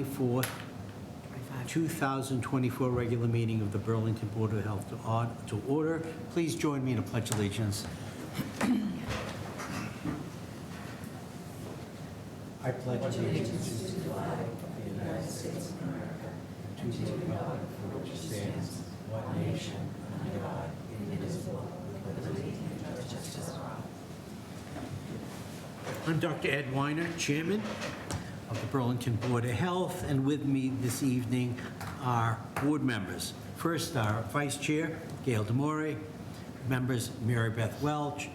4th, 2024 regular meeting of the Burlington Board of Health to order. Please join me in a pledge of allegiance. I pledge allegiance to the flag of the United States of America and to the republic for which it stands, one nation, under God, indivisible, with liberty and justice for all. I'm Dr. Ed Weiner, Chairman of the Burlington Board of Health, and with me this evening are board members. First, our Vice Chair, Gail Demore, members Mary Beth Welch,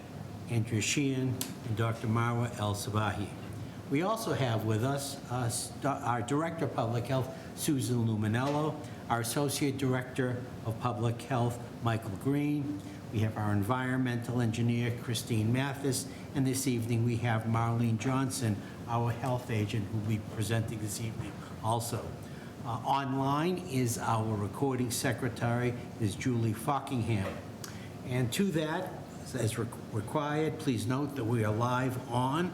Andrea Sheehan, and Dr. Marwa El Sabahi. We also have with us our Director of Public Health, Susan Luminello, our Associate Director of Public Health, Michael Green. We have our Environmental Engineer, Christine Mathis, and this evening we have Marlene Johnson, our Health Agent, who will be presenting this evening also. Online is our Recording Secretary, is Julie Fockingham. And to that, as required, please note that we are live on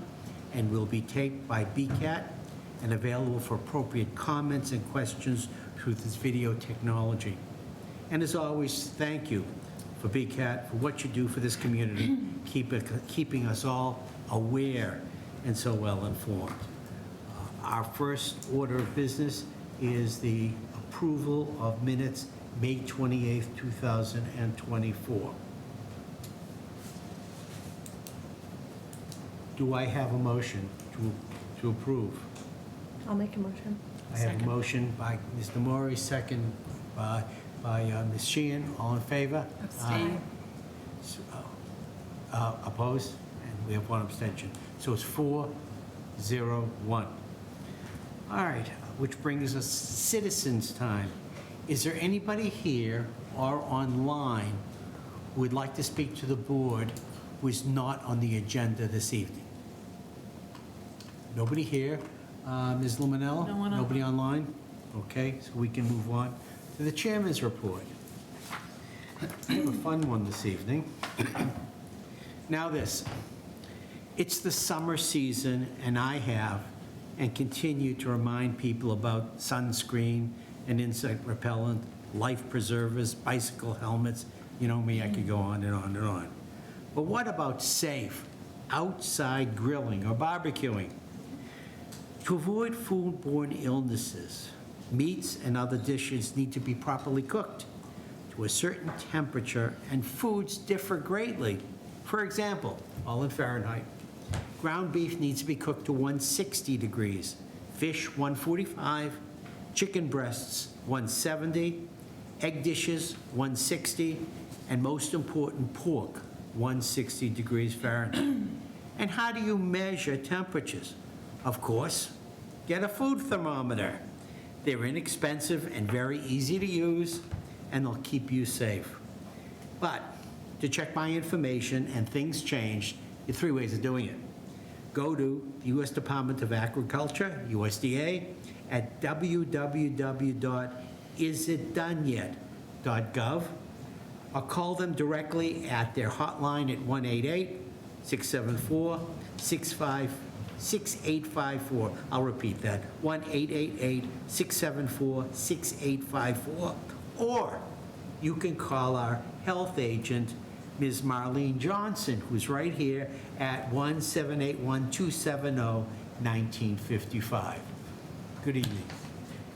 and will be taped by BCAT and available for appropriate comments and questions through this video technology. And as always, thank you for BCAT for what you do for this community, keeping us all aware and so well informed. Our first order of business is the approval of minutes, May 28th, 2024. Do I have a motion to approve? I'll make a motion. I have a motion by Ms. Demore, second by Ms. Sheehan. All in favor? Abstain. Opposed? And we have one abstention. So it's 4-0-1. All right, which brings us citizens' time. Is there anybody here or online who would like to speak to the board who is not on the agenda this evening? Nobody here? Ms. Luminello? No one Nobody online? Okay, so we can move on to the chairman's report. We have a fun one this evening. Now this, it's the summer season, and I have and continue to remind people about sunscreen and insect repellent, life preservers, bicycle helmets. You know me, I could go on and on and on. But what about safe outside grilling or barbecuing? To avoid foodborne illnesses, meats and other dishes need to be properly cooked to a certain temperature, and foods differ greatly. For example, all in Fahrenheit, ground beef needs to be cooked to 160 degrees, fish 145, chicken breasts 170, egg dishes 160, and most important, pork 160 degrees Fahrenheit. And how do you measure temperatures? Of course, get a food thermometer. They're inexpensive and very easy to use, and they'll keep you safe. But to check my information, and things change, there are 3 ways of doing it. Go to the U.S. Department of Agriculture, USDA, at www.isitdoneyet.gov, or call them directly at their hotline at 1-888-654-6854. I'll repeat that, 1-888-674-6854. Or you can call our health agent, Ms. Marlene Johnson, who's right here at 1-781-270-1955. Good evening.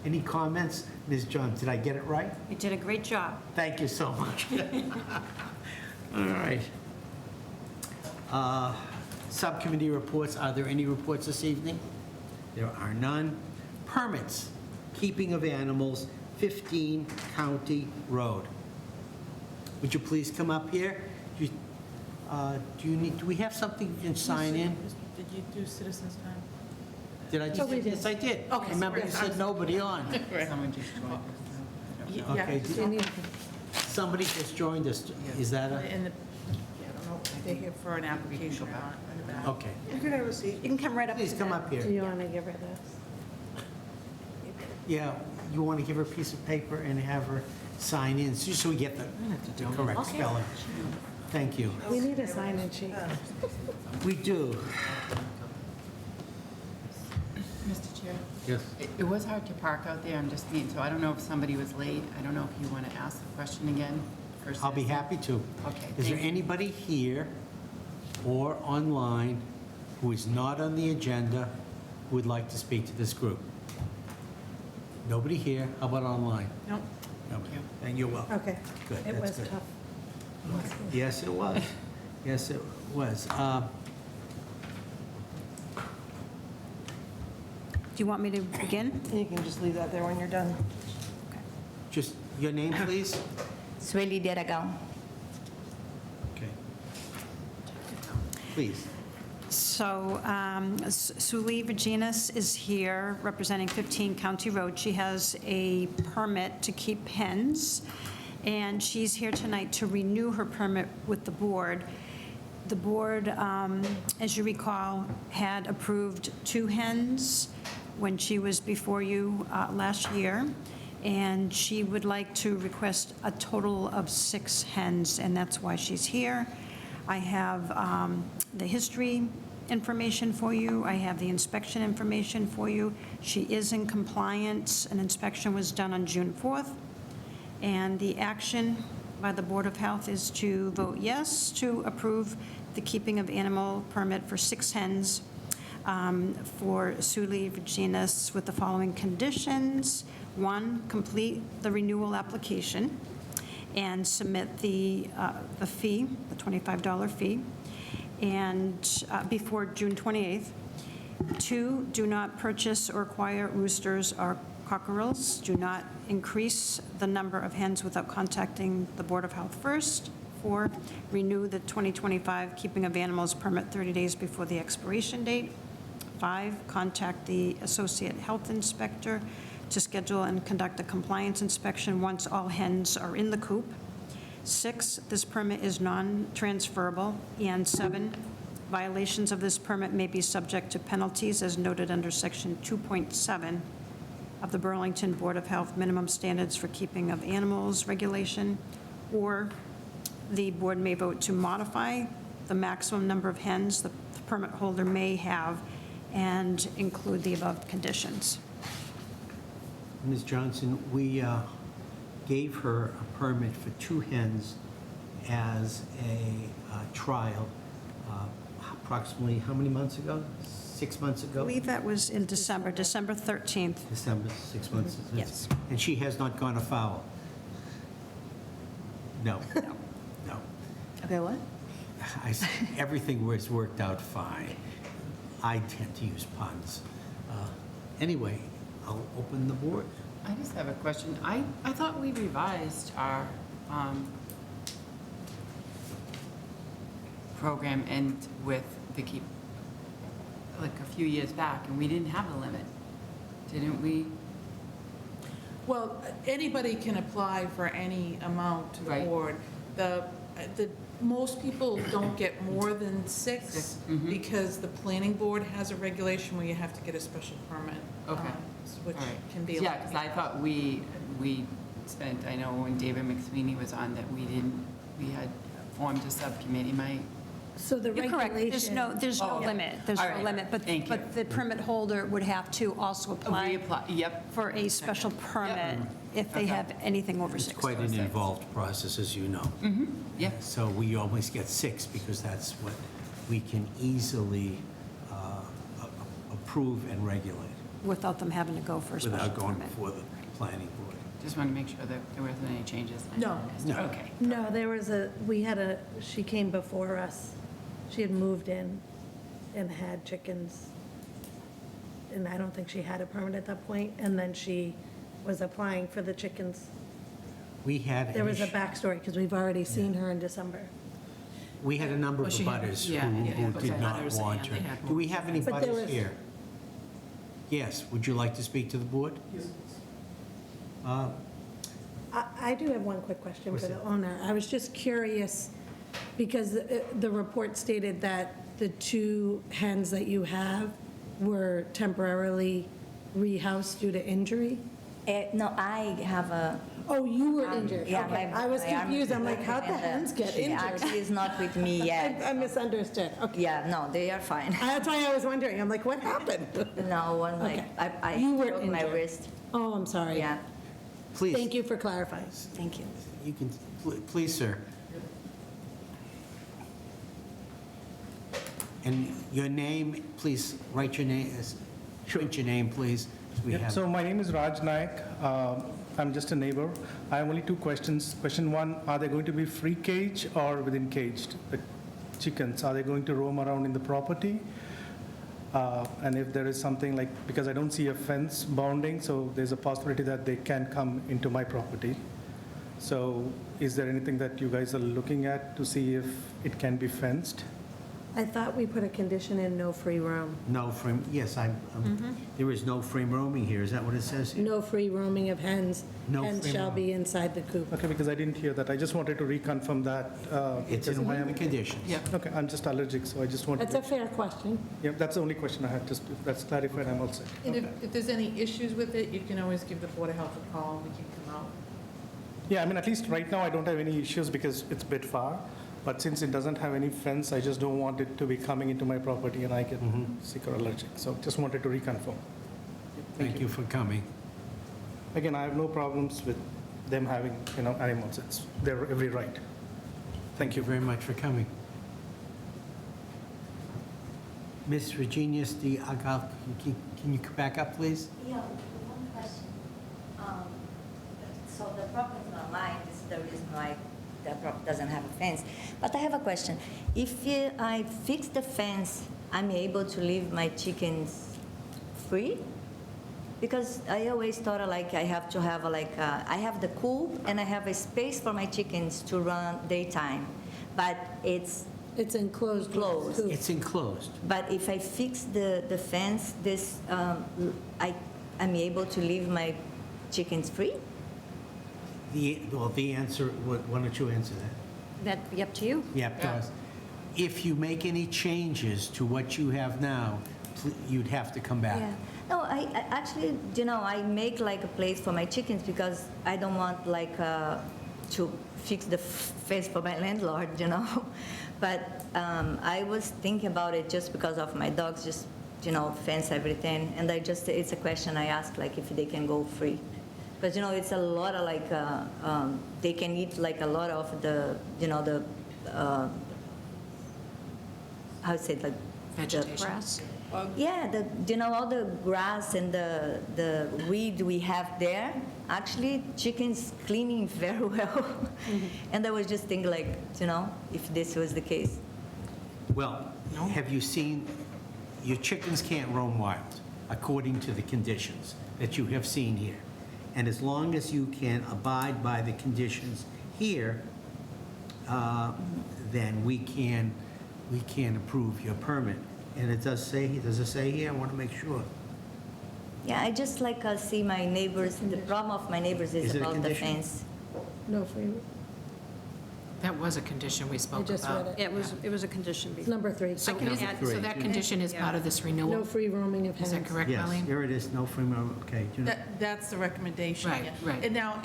Any comments? Ms. Johnson, did I get it right? You did a great job. Thank you so much. All right. Subcommittee reports. Are there any reports this evening? There are none. Permits, keeping of animals, 15 County Road. Would you please come up here? Do we have something you can sign in? Did you do citizens' time? Did I just? Oh, we did. Yes, I did. Okay, Remember, you sorry. said nobody on. Someone just joined. Okay. Do you need- Somebody just joined us. Is that a? In the, yeah, I don't know, they're here for an application out in the back. Okay. You can have a seat. You can come right up. Please to come that. up Do here. you want to give her this? Yeah, you want to give her a piece of paper and have her sign in, just so we get the correct Okay. spelling. Thank you. We need a sign-in sheet. We do. Mr. Chair. Yes. It was hard to park out there, I'm just being, so I don't know if somebody was late. I don't know if you want to ask the question again for I'll be citizens. happy to. Okay, Is there thank you. anybody here or online who is not on the agenda who would like to speak to this group? Nobody here? How about online? Nope. Nobody. And you're welcome. Okay. Good, It that's was good. tough. Yes, it was. Yes, it was. Do you want me to begin? You can just leave that there when you're done. Just your name, please? Sueli Diaragao. Okay. Please. So Suli Virginis is here representing 15 County Road. She has a permit to keep hens, and she's here tonight to renew her permit with the board. The board, as you recall, had approved 2 hens when she was before you last year, and she would like to request a total of 6 hens, and that's why she's here. I have the history information for you. I have the inspection information for you. She is in compliance. An inspection was done on June 4th, and the action by the Board of Health is to vote yes to approve the keeping of animal permit for 6 hens for Suli Virginis with the following conditions. 1, complete the renewal application and submit the fee, the $25 fee, and before June 28th. 2, do not purchase or acquire roosters or cockerels. Do not increase the number of hens without contacting the Board of Health first. 4, renew the 2025 keeping of animals permit 30 days before the expiration date. 5, contact the associate health inspector to schedule and conduct a compliance inspection once all hens are in the coop. 6, this permit is non-transferable. And 7, violations of this permit may be subject to penalties as noted under Section 2.7 of the Burlington Board of Health Minimum Standards for Keeping of Animals Regulation, or the board may vote to modify the maximum number of hens the permit holder may have and include the above conditions. Ms. Johnson, we gave her a permit for 2 hens as a trial approximately how many months ago? 6 months I ago? believe that was in December 13th. December, 6 months. Yes. And she has not gone afoul? No. No. Okay, what? Everything was worked out fine. I tend to use puns. Anyway, I'll open the board. I just have a question. I thought we revised our program and with the keep, like a few years back, and we didn't have a limit, didn't we? Well, anybody can apply for any amount to the Right. board. Most people don't get more than 6 6, mhm. because the planning board has a regulation where you have to get a special permit. Okay. Which All right. can be. Yeah, because I thought we spent, I know when David McSweeney was on, that we had formed a subcommittee. So the You're correct. There's no Oh, yeah. limit. There's All no right. limit. Thank you. But the permit holder would have to also apply Reapply, yep. for a special permit if they Okay. have anything over It's 6. quite an 6. involved process, as you know. Yeah, So we always get 6 because that's what we can easily approve and regulate Without them having to go for a special without going permit. before the planning board. just wanted to make sure that there wasn't any changes. No. No. Okay. No, she came before us. She had moved in and had chickens. And I don't think she had a permit at that point. And then she was applying for the chickens. We had. There was a backstory because we've already seen her in December. We had a number Well, of she had- abutters yeah, who yeah, did okay. not Butters want and her. they had Do we have any But there butters was- here? Yes, would you like to speak to the board? Yes. I do have one quick question What's for the that? owner. I was just curious, because the report stated that the 2 hens that you have were temporarily rehoused due to injury. No, I have a. Oh, you were injured? Yeah, Okay. my- I was my arm confused. is I'm like, how'd the broken and, hens get she injured? actually is not with me yet. I misunderstood. Okay. Yeah, no, they are fine. That's why I was wondering. I'm like, what happened? No, one like, Okay. I You were broke my injured. wrist. Oh, I'm sorry. Yeah, Please. Thank you for clarifying. thank you. You can, please, sir. And your name, please, write your name, print your name, please. We Yep, have. so my name is Raj Naik. I'm just a neighbor. I have only two questions. Question one, are they going to be free cage or within caged? The chickens, are they going to roam around in the property? And if there is something like, because I don't see a fence bounding, so there's a possibility that they can come into my property. So is there anything that you guys are looking at to see if it can be fenced? I thought we put a condition in no free roam. No free, yes, there is no free roaming here, is that what it says here? No free roaming of hens. No Hens free shall roam. be inside the coop. Okay, because I didn't hear that. I just wanted to reconfirm that. It's because in one I of the am- conditions. Yeah. Okay, I'm just allergic, so I just wanted That's a to. fair question. Yeah, that's the only question I had. Just if that's clarified, I'm all set. And if there's any issues with it, you can always give the Board of Health a call, and we can come out. Yeah, I mean, at least right now, I don't have any issues because it's a bit far. But since it doesn't have any fence, I just don't want it to be coming into my property and I get sick or allergic. So just wanted to reconfirm. Thank you for coming. Again, I have no problems with them having, animals. It's their every right. Thank you very much for coming. Ms. Regina de Agal, can you come back up, please? Yeah, one question. So the property is not mine, this is the reason why the property doesn't have a fence. But I have a question. If I fix the fence, I'm able to leave my chickens free? Because I always thought like I have to have I have the coop and I have a space for my chickens to run daytime, but it's It's enclosed. with Closed. coop. It's enclosed. But if I fix the fence, I'm able to leave my chickens free? The answer, why don't you answer that? That'd be up to you. Yeah, Doris. If you make any changes to what you have now, you'd have to come back. Yeah. No, I actually, I make like a place for my chickens because I don't want to fix the fence for my landlord, But I was thinking about it just because of my dogs, just, fence everything. And it's a question I ask, if they can go free. Because, it's a lot of they can eat a lot of the, how to say it, Vegetation. Grass. Yeah, all the grass and the weed we have there, actually chickens cleaning very well. And I was just thinking if this was the case. Well, have you seen, your chickens can't roam wild, according to the conditions that you have seen here. And as long as you can abide by the conditions here, then we can approve your permit. And it does it say here? I want to make sure. Yeah, I just see my neighbors, the problem of my neighbors Is is it a about the condition? fence. No free, That was a condition we I spoke just read about. it. It was a condition It's before. number 3. So can is- add- so that condition is part of this No renewal? free roaming of Is hens. that correct, Yes, Marlene? here it is, no free roam, okay. Do you know- That's the recommendation. Right, yeah. right. And now,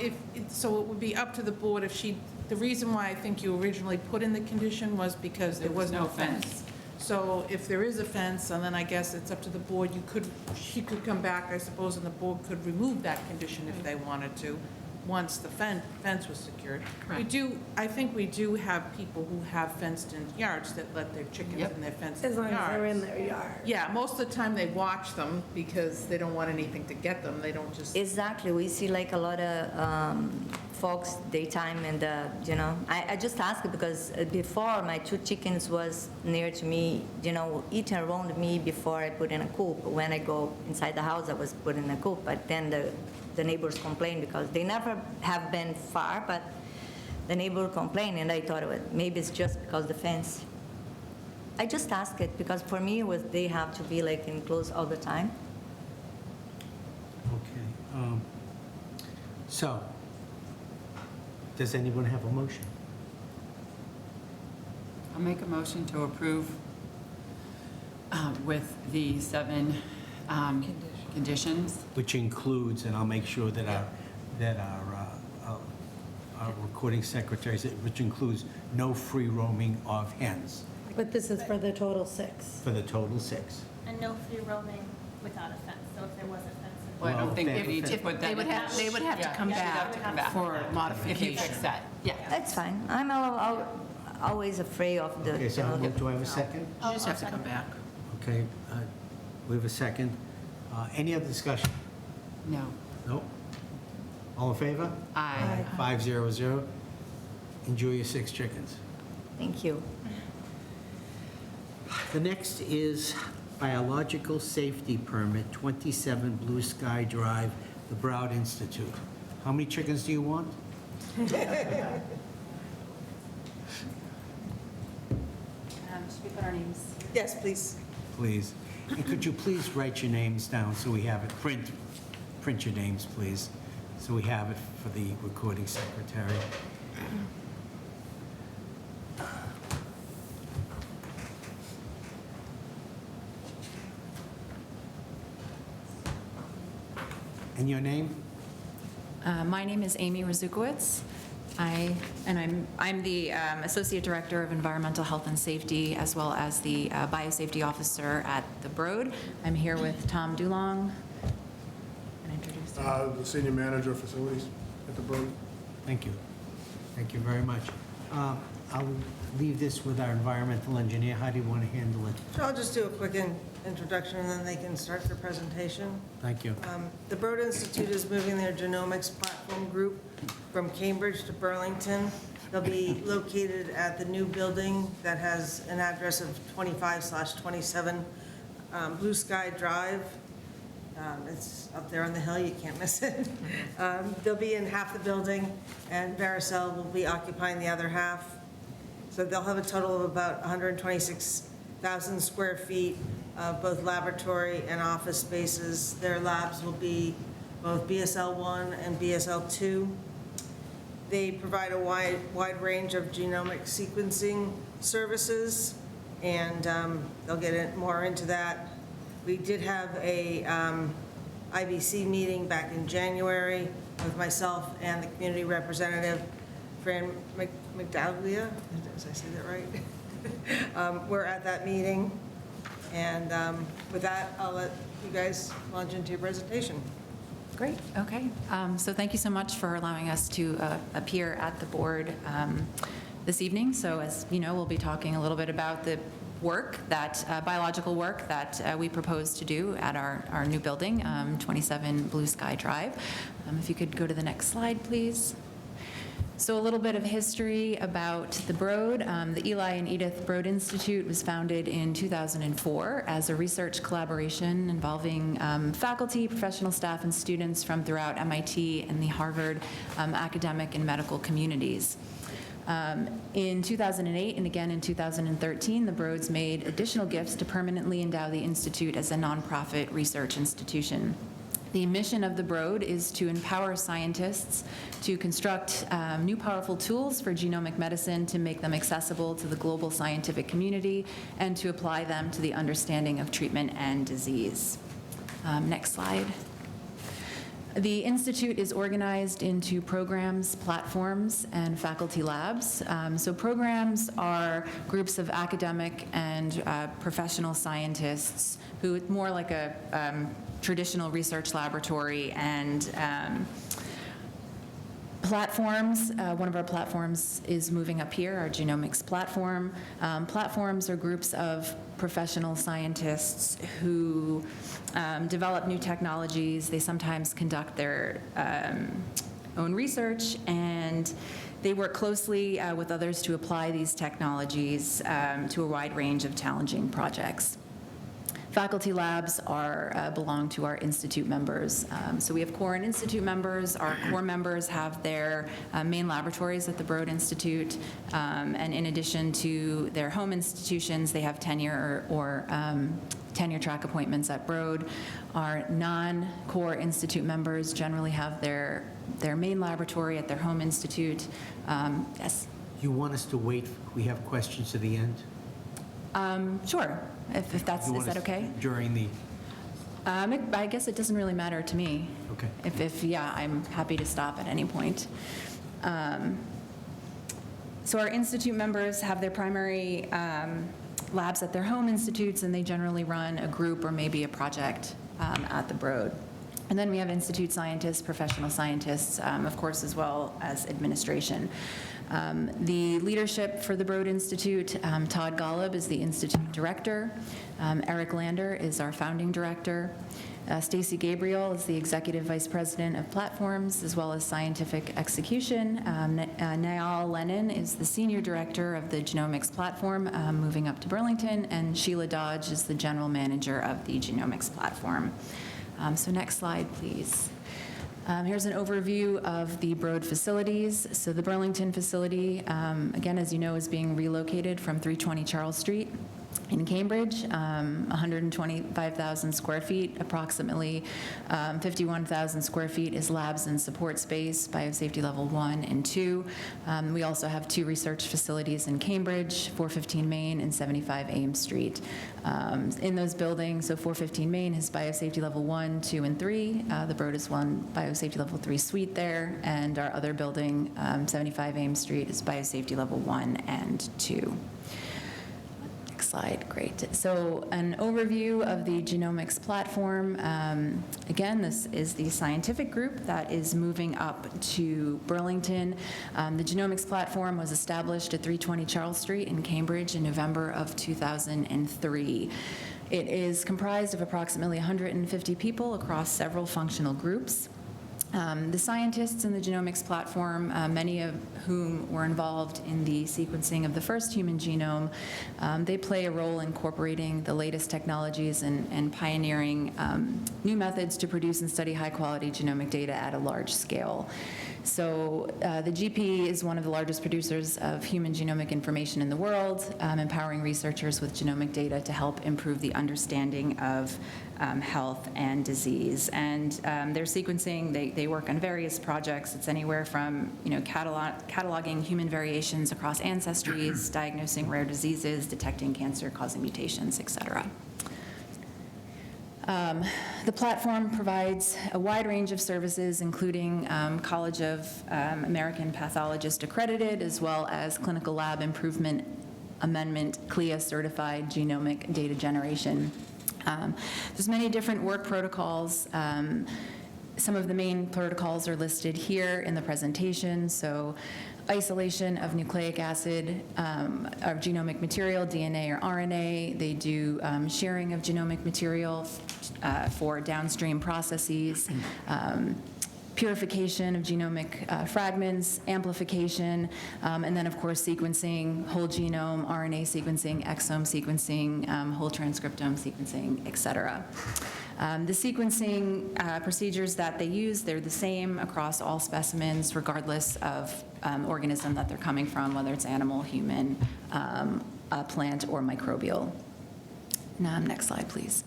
so it would be up to the board if the reason why I think you originally put in the condition was because there was no fence. So if there is a fence, and then I guess it's up to the board, she could come back, I suppose, and the board could remove that condition if they wanted to, once the fence was secured. Correct. I think we do have people who have fenced-in yards that let their chickens Yep. in their fenced-in As yards. long as they're in their yard. Yeah, most of the time they watch them because they don't want anything to get them. They don't just. Exactly, we see a lot of folks daytime and, I just asked because before my 2 chickens was near to me, eating around me before I put in a coop. When I go inside the house, I was put in a coop, but then the neighbors complained because they never have been far, but the neighbor complained and I thought maybe it's just because the fence. I just asked it because for me they have to be enclosed all the time. Okay. So, does anyone have a motion? I'll make a motion to approve with the 7 conditions. Which includes, and I'll make sure that our recording secretary said, which includes no free roaming of hens But this is for the total 6. for the total 6. And no free roaming without a fence, so if there was a fence. Well, I Well, don't think if- we need to put that They in. would have, they would have to Yeah, come she'd have back to come back for If you modification. fix that, yeah. That's fine. I'm always afraid of the, Okay, so do I have a second? You just have to come back. Okay, we have a second. Any other discussion? No. No? All in favor? Aye. 500. Enjoy your 6 chickens. thank you. The next is Biological Safety Permit, 27 Blue Sky Drive, the Broad Institute. How many chickens do you want? Should we put our names? Yes, please. Please. And could you please write your names down so we have it, print your names, please, so we have it for the recording secretary. And your name? My name is Amy Razukowicz. I'm the Associate Director of Environmental Health and Safety, as well as the Biosafety Officer at the Broad. I'm here with Tom Dulong. And introduce you. The Senior Manager of Facilities at the Broad. Thank you. Thank you very much. I'll leave this with our environmental engineer. How do you want to handle it? So I'll just do a quick introduction, and then they can start their presentation. Thank you. The Broad Institute is moving their genomics platform group from Cambridge to Burlington. They'll be located at the new building that has an address of 25/27 Blue Sky Drive. It's up there on the hill, you can't miss it. They'll be in half the building, and Vericel will be occupying the other half. So they'll have a total of about 126,000 square feet of both laboratory and office spaces. Their labs will be both BSL-1 and BSL-2. They provide a wide range of genomic sequencing services, and they'll get more into that. We did have a IBC meeting back in January with myself and the community representative, Fran McDowlia, did I say that right? We're at that meeting, and with that, I'll let you guys launch into your presentation. Great, okay. So thank you so much for allowing us to appear at the board this evening. So as you know, we'll be talking a little bit about the biological work that we propose to do at our new building, 27 Blue Sky Drive. If you could go to the next slide, please. So a little bit of history about the Broad. The Eli and Edith Broad Institute was founded in 2004 as a research collaboration involving faculty, professional staff, and students from throughout MIT and the Harvard academic and medical communities. In 2008 and again in 2013, the Broads made additional gifts to permanently endow the Institute as a nonprofit research institution. The mission of the Broad is to empower scientists to construct new powerful tools for genomic medicine, to make them accessible to the global scientific community, and to apply them to the understanding of treatment and disease. Next slide. The Institute is organized into programs, platforms, and faculty labs. So programs are groups of academic and professional scientists who, more like a traditional research laboratory, and platforms. One of our platforms is moving up here, our genomics platform. Platforms are groups of professional scientists who develop new technologies. They sometimes conduct their own research, and they work closely with others to apply these technologies to a wide range of challenging projects. Faculty labs belong to our institute members. So we have core and institute members. Our core members have their main laboratories at the Broad Institute, and in addition to their home institutions, they have tenure or tenure track appointments at Broad. Our non-core institute members generally have their main laboratory at their home institute. Yes? You want us to wait, we have questions to the end? Sure, if that's, You is want that us okay? During the, I guess it doesn't really matter to me. Okay. Yeah, I'm happy to stop at any point. So our institute members have their primary labs at their home institutes, and they generally run a group or maybe a project at the Broad. And then we have institute scientists, professional scientists, of course, as well as administration. The leadership for the Broad Institute, Todd Golub is the institute director. Eric Lander is our founding director. Stacy Gabriel is the executive vice president of platforms as well as scientific execution. Nayal Lennon is the senior director of the genomics platform, moving up to Burlington, and Sheila Dodge is the general manager of the genomics platform. So next slide, please. Here's an overview of the Broad facilities. So the Burlington facility, again, as you know, is being relocated from 320 Charles Street in Cambridge, 125,000 square feet, approximately 51,000 square feet is labs and support space, biosafety level 1 and 2. We also have 2 research facilities in Cambridge, 415 Main and 75 Ames Street. In those buildings, so 415 Main has biosafety level 1, 2, and 3. The Broad is one biosafety level 3 suite there, and our other building, 75 Ames Street, is biosafety level 1 and 2. Slide, great. So an overview of the genomics platform. Again, this is the scientific group that is moving up to Burlington. The genomics platform was established at 320 Charles Street in Cambridge in November of 2003. It is comprised of approximately 150 people across several functional groups. The scientists in the genomics platform, many of whom were involved in the sequencing of the first human genome, they play a role in incorporating the latest technologies and pioneering new methods to produce and study high-quality genomic data at a large scale. So the GP is one of the largest producers of human genomic information in the world, empowering researchers with genomic data to help improve the understanding of health and disease. And their sequencing, they work on various projects. It's anywhere from cataloging human variations across ancestries, diagnosing rare diseases, detecting cancer-causing mutations, et cetera. The platform provides a wide range of services, including College of American Pathologists accredited, as well as Clinical Lab Improvement Amendment, CLIA certified genomic data generation. There's many different work protocols. Some of the main protocols are listed here in the presentation. So isolation of nucleic acid, of genomic material, DNA or RNA. They do sharing of genomic material for downstream processes, purification of genomic fragments, amplification, and then, of course, sequencing, whole genome, RNA sequencing, exome sequencing, whole transcriptome sequencing, et cetera. The sequencing procedures that they use, they're the same across all specimens, regardless of organism that they're coming from, whether it's animal, human, plant, or microbial. Next slide, please.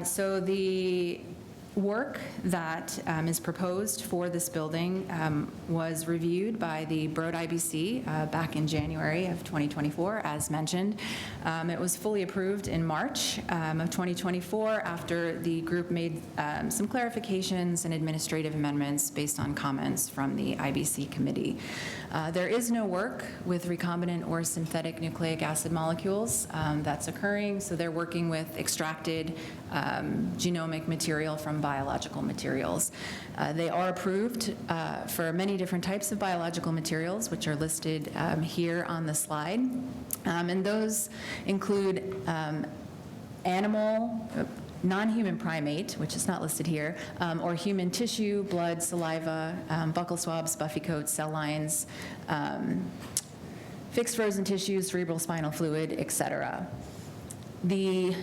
So the work that is proposed for this building was reviewed by the Broad IBC back in January of 2024, as mentioned. It was fully approved in March of 2024 after the group made some clarifications and administrative amendments based on comments from the IBC committee. There is no work with recombinant or synthetic nucleic acid molecules that's occurring, so they're working with extracted genomic material from biological materials. They are approved for many different types of biological materials, which are listed here on the slide. And those include animal, non-human primate, which is not listed here, or human tissue, blood, saliva, buccal swabs, buffy coats, cell lines, fixed frozen tissues, cerebral spinal fluid, et cetera. The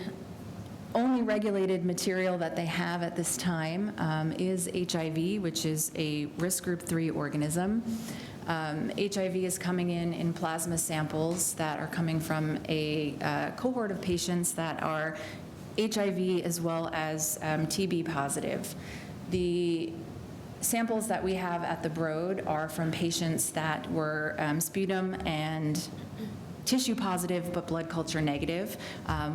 only regulated material that they have at this time is HIV, which is a risk group 3 organism. HIV is coming in plasma samples that are coming from a cohort of patients that are HIV as well as TB positive. The samples that we have at the Broad are from patients that were sputum and tissue positive but blood culture negative.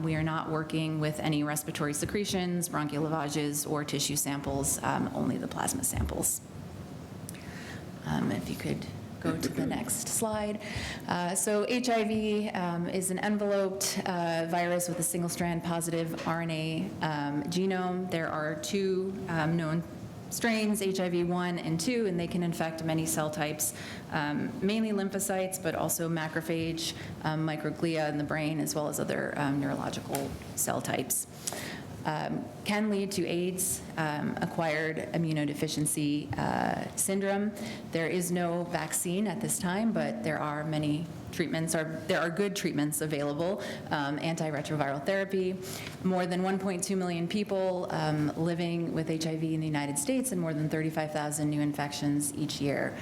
We are not working with any respiratory secretions, bronchial lavages, or tissue samples, only the plasma samples. If you could go to the next slide. So HIV is an enveloped virus with a single-strand positive RNA genome. There are two known strains, HIV-1 and 2, and they can infect many cell types, mainly lymphocytes, but also macrophage, microglia in the brain, as well as other neurological cell types. Can lead to AIDS, acquired immunodeficiency syndrome. There is no vaccine at this time, but there are many treatments, there are good treatments available, antiretroviral therapy. More than 1.2 million people living with HIV in the United States, and more than 35,000 new infections each year.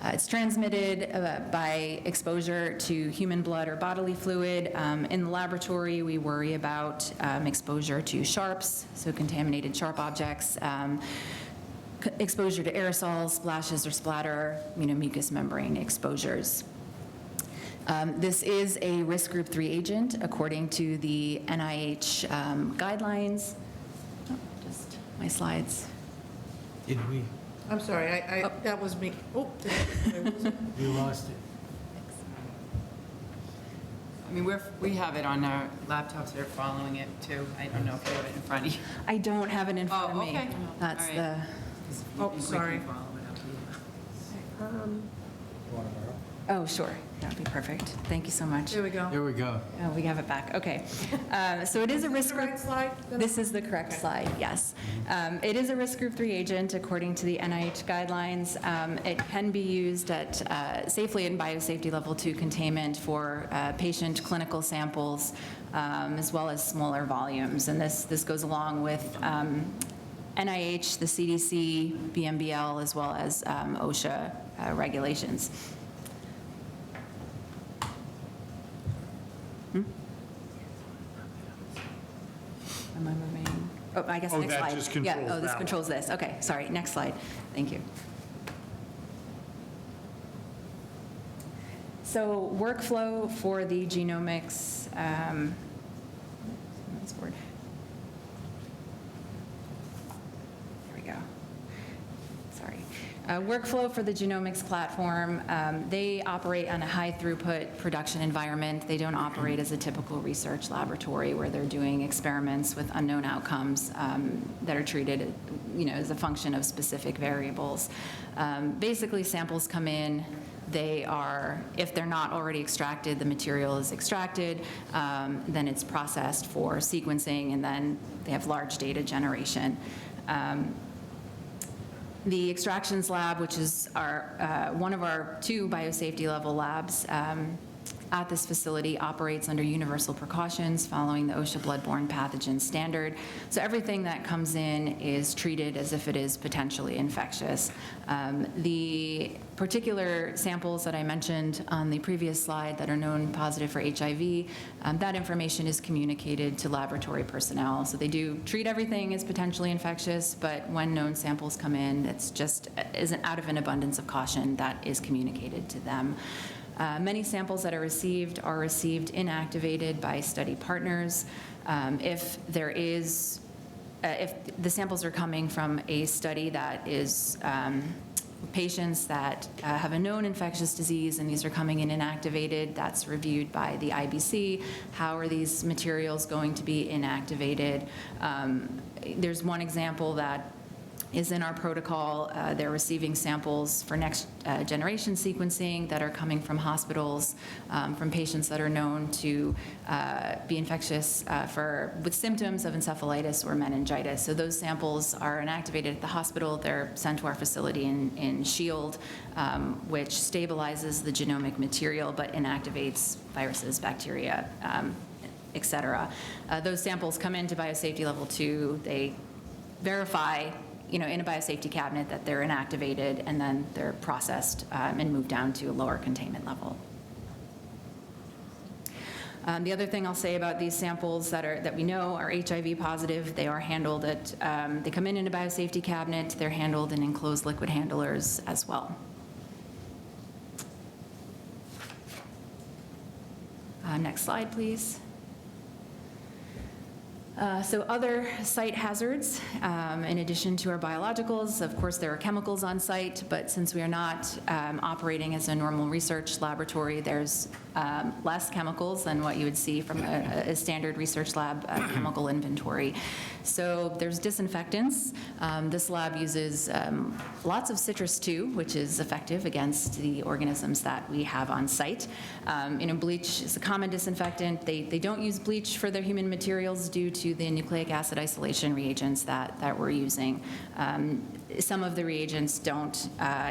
It's transmitted by exposure to human blood or bodily fluid. In the laboratory, we worry about exposure to sharps, so contaminated sharp objects, exposure to aerosols, splashes or splatter, mucous membrane exposures. This is a risk group 3 agent according to the NIH guidelines. Oh, just my slides. Did we? I'm sorry, that was me. Oh, We lost it. I mean, we have it on our laptops, they're following it too. I don't know if you have it in front of you. I don't have it in front of me. okay. That's All right. the, Oh, sorry. oh, sure. That would be perfect. Thank you so much. There we go. There we go. Oh, we have it back. Okay. So it is a risk group. Right slide? This is the correct slide, yes. It is a risk group 3 agent according to the NIH guidelines. It can be used at safely in biosafety level 2 containment for patient clinical samples, as well as smaller volumes. And this goes along with NIH, the CDC, BMBL, as well as OSHA regulations. Am I moving? Oh, I guess Oh, next that slide. just Yeah, controls oh, this that controls this. Okay, sorry, next slide. Thank you. So workflow for the genomics, this word. There we go. Sorry. Workflow for the genomics platform, they operate on a high throughput production environment. They don't operate as a typical research laboratory where they're doing experiments with unknown outcomes that are treated, as a function of specific variables. Basically, samples come in. They are, if they're not already extracted, the material is extracted, then it's processed for sequencing, and then they have large data generation. The extractions lab, which is one of our 2 biosafety level labs at this facility, operates under universal precautions following the OSHA bloodborne pathogen standard. So everything that comes in is treated as if it is potentially infectious. The particular samples that I mentioned on the previous slide that are known positive for HIV, that information is communicated to laboratory personnel. So they do treat everything as potentially infectious, but when known samples come in, it's just out of an abundance of caution that is communicated to them. Many samples that are received inactivated by study partners. If the samples are coming from a study that is patients that have a known infectious disease and these are coming in inactivated, that's reviewed by the IBC. How are these materials going to be inactivated? There's one example that is in our protocol. They're receiving samples for next generation sequencing that are coming from hospitals, from patients that are known to be infectious with symptoms of encephalitis or meningitis. So those samples are inactivated at the hospital. They're sent to our facility in Shield, which stabilizes the genomic material but inactivates viruses, bacteria, et cetera. Those samples come into biosafety level 2. They verify in a biosafety cabinet that they're inactivated, and then they're processed and moved down to a lower containment level. The other thing I'll say about these samples that we know are HIV positive, they are handled they come in a biosafety cabinet, they're handled in enclosed liquid handlers as well. Next slide, please. So other site hazards, in addition to our biologicals, of course, there are chemicals on site, but since we are not operating as a normal research laboratory, there's less chemicals than what you would see from a standard research lab chemical inventory. So there's disinfectants. This lab uses lots of citrus 2, which is effective against the organisms that we have on site. Bleach is a common disinfectant. They don't use bleach for their human materials due to the nucleic acid isolation reagents that we're using. Some of the reagents don't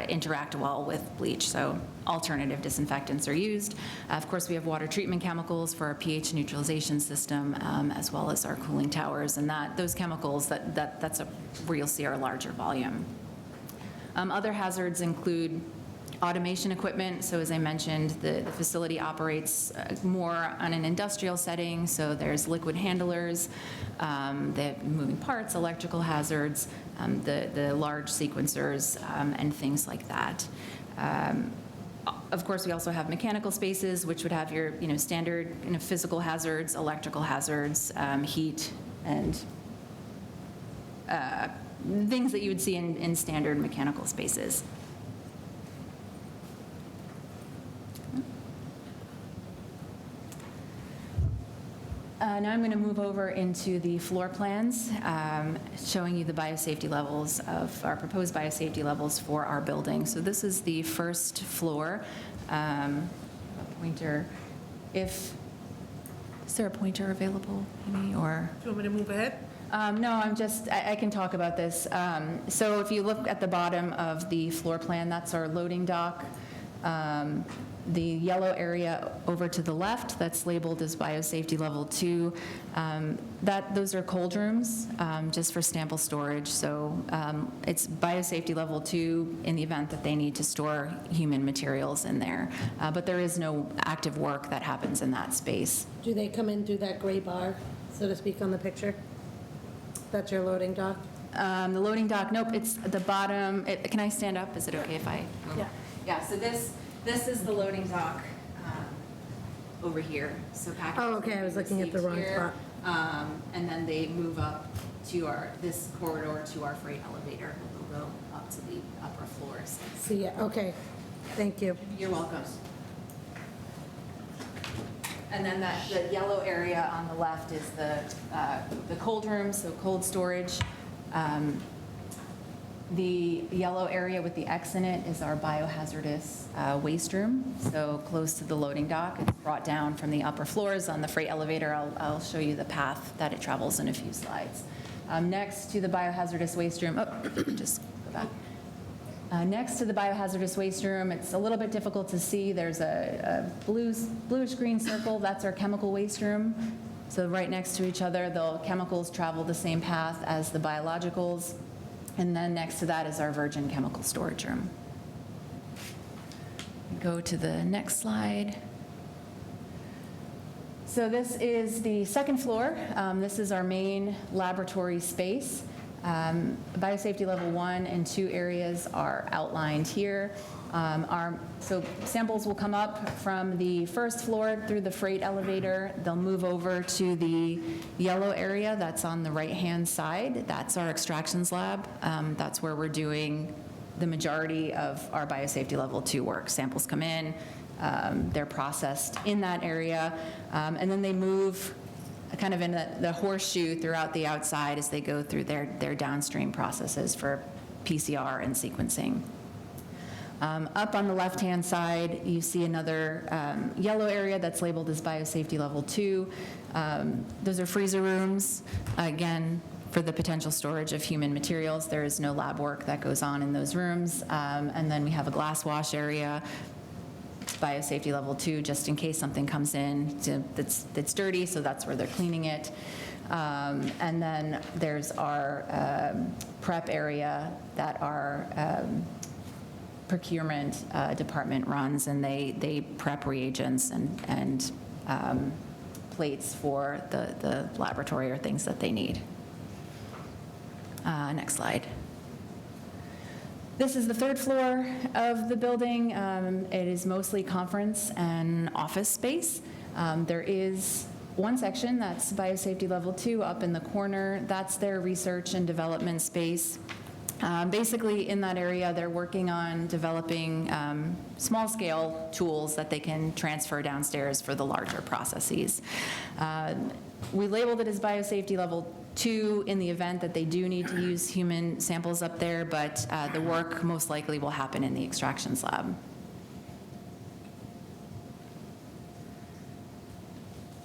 interact well with bleach, so alternative disinfectants are used. Of course, we have water treatment chemicals for our pH neutralization system, as well as our cooling towers, and those chemicals, that's where you'll see our larger volume. Other hazards include automation equipment. So as I mentioned, the facility operates more on an industrial setting, so there's liquid handlers, the moving parts, electrical hazards, the large sequencers, and things like that. Of course, we also have mechanical spaces, which would have your standard physical hazards, electrical hazards, heat, and things that you would see in standard mechanical spaces. Now I'm going to move over into the floor plans, showing you the biosafety levels of our proposed biosafety levels for our building. So this is the first floor. Pointer, is there a pointer available, Amy, or? Do you want me to move ahead? No, I can talk about this. So if you look at the bottom of the floor plan, that's our loading dock. The yellow area over to the left, that's labeled as biosafety level 2. Those are cold rooms, just for sample storage. So it's biosafety level 2 in the event that they need to store human materials in there. But there is no active work that happens in that space. Do they come in through that gray bar, so to speak, on the picture? That's your loading dock? The loading dock, nope, it's at the bottom. Can I stand up? Is it okay if I move? Yeah. Yeah, so this is the loading dock over here. So packages Oh, okay, I was looking at the wrong here, spot. And then they move up to this corridor to our freight elevator. We'll go up to the upper floors. See, yeah, okay, thank you. You're welcome. And then the yellow area on the left is the cold room, so cold storage. The yellow area with the X in it is our biohazardous waste room, so close to the loading dock. It's brought down from the upper floors on the freight elevator. I'll show you the path that it travels in a few slides. Next to the biohazardous waste room, just go back. Next to the biohazardous waste room, it's a little bit difficult to see. There's a bluish green circle. That's our chemical waste room. So right next to each other, the chemicals travel the same path as the biologicals. And then next to that is our virgin chemical storage room. Go to the next slide. So this is the second floor. This is our main laboratory space. Biosafety level 1 and 2 areas are outlined here. So samples will come up from the first floor through the freight elevator. They'll move over to the yellow area that's on the right-hand side. That's our extractions lab. That's where we're doing the majority of our biosafety level 2 work. Samples come in, they're processed in that area, and then they move kind of in the horseshoe throughout the outside as they go through their downstream processes for PCR and sequencing. Up on the left-hand side, you see another yellow area that's labeled as biosafety level 2. Those are freezer rooms, again, for the potential storage of human materials. There is no lab work that goes on in those rooms. And then we have a glass wash area, biosafety level 2, just in case something comes in that's dirty, so that's where they're cleaning it. And then there's our prep area that our procurement department runs, and they prep reagents and plates for the laboratory or things that they need. Next slide. This is the third floor of the building. It is mostly conference and office space. There is one section that's biosafety level 2 up in the corner. That's their research and development space. Basically, in that area, they're working on developing small-scale tools that they can transfer downstairs for the larger processes. We labeled it as biosafety level 2 in the event that they do need to use human samples up there, but the work most likely will happen in the extractions lab.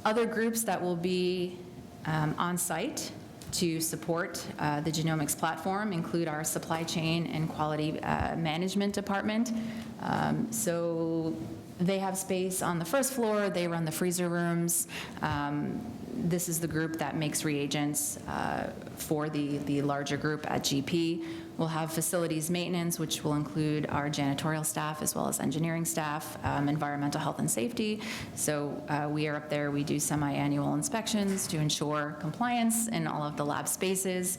Other groups that will be on site to support the genomics platform include our supply chain and quality management department. So they have space on the first floor. They run the freezer rooms. This is the group that makes reagents for the larger group at GP. We'll have facilities maintenance, which will include our janitorial staff as well as engineering staff, environmental health and safety. So we are up there, we do semi-annual inspections to ensure compliance in all of the lab spaces.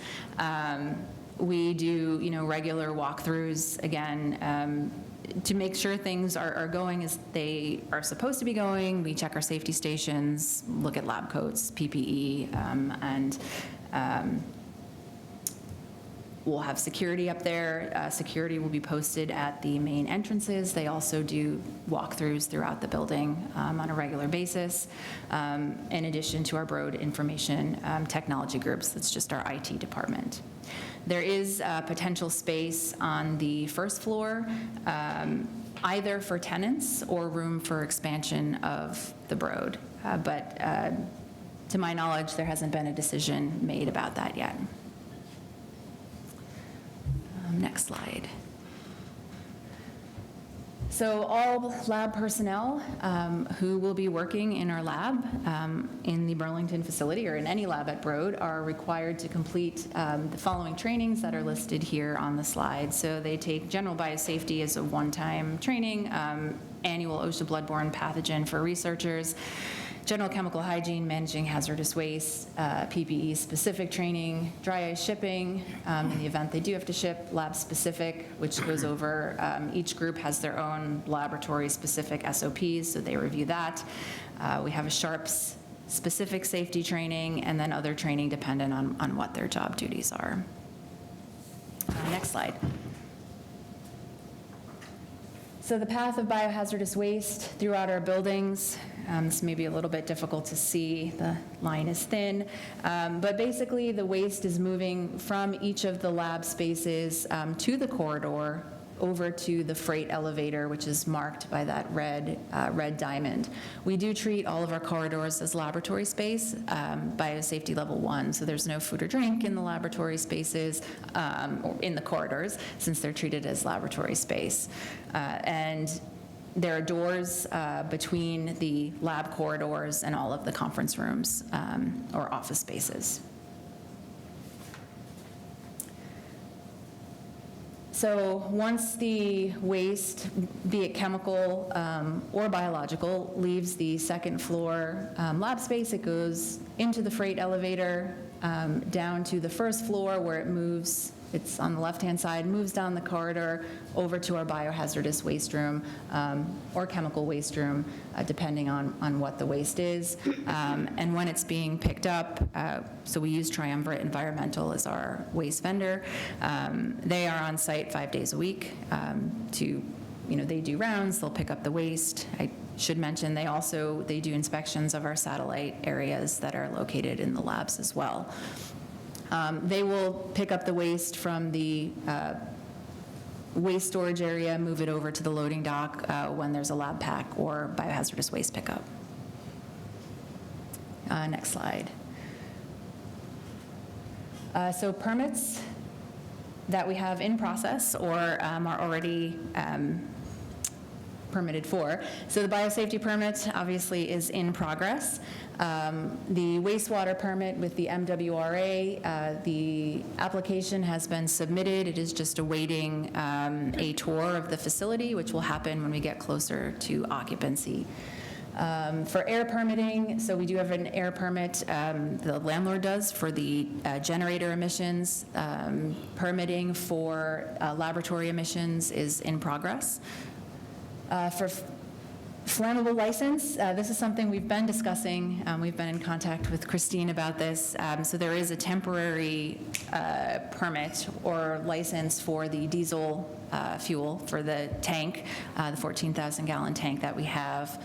We do, regular walkthroughs, again, to make sure things are going as they are supposed to be going. We check our safety stations, look at lab coats, PPE, and we'll have security up there. Security will be posted at the main entrances. They also do walkthroughs throughout the building on a regular basis, in addition to our Broad Information Technology groups. That's just our IT department. There is potential space on the first floor, either for tenants or room for expansion of the Broad. But to my knowledge, there hasn't been a decision made about that yet. Next slide. So all lab personnel who will be working in our lab in the Burlington facility or in any lab at Broad are required to complete the following trainings that are listed here on the slide. So they take general biosafety as a one-time training, annual OSHA bloodborne pathogen for researchers, general chemical hygiene, managing hazardous waste, PPE specific training, dry ice shipping, in the event they do have to ship, lab specific, which goes over, each group has their own laboratory specific SOPs, so they review that. We have a SHARPS specific safety training, and then other training dependent on what their job duties are. Next slide. So the path of biohazardous waste throughout our buildings, this may be a little bit difficult to see, the line is thin, but basically the waste is moving from each of the lab spaces to the corridor over to the freight elevator, which is marked by that red diamond. We do treat all of our corridors as laboratory space, biosafety level 1, so there's no food or drink in the laboratory spaces, or in the corridors, since they're treated as laboratory space. And there are doors between the lab corridors and all of the conference rooms or office spaces. So once the waste, be it chemical or biological, leaves the second floor lab space, it goes into the freight elevator, down to the first floor where it moves. It's on the left-hand side, moves down the corridor over to our biohazardous waste room or chemical waste room, depending on what the waste is. And when it's being picked up, so we use Triumvirate Environmental as our waste vendor. They are on site 5 days a week they do rounds, they'll pick up the waste. I should mention they do inspections of our satellite areas that are located in the labs as well. They will pick up the waste from the waste storage area, move it over to the loading dock when there's a lab pack or biohazardous waste pickup. Next slide. So permits that we have in process or are already permitted for. So the biosafety permit obviously is in progress. The wastewater permit with the MWRA, the application has been submitted. It is just awaiting a tour of the facility, which will happen when we get closer to occupancy. For air permitting, so we do have an air permit, the landlord does for the generator emissions. Permitting for laboratory emissions is in progress. For Flammable license, this is something we've been discussing. We've been in contact with Christine about this. So there is a temporary permit or license for the diesel fuel for the tank, the 14,000 gallon tank that we have.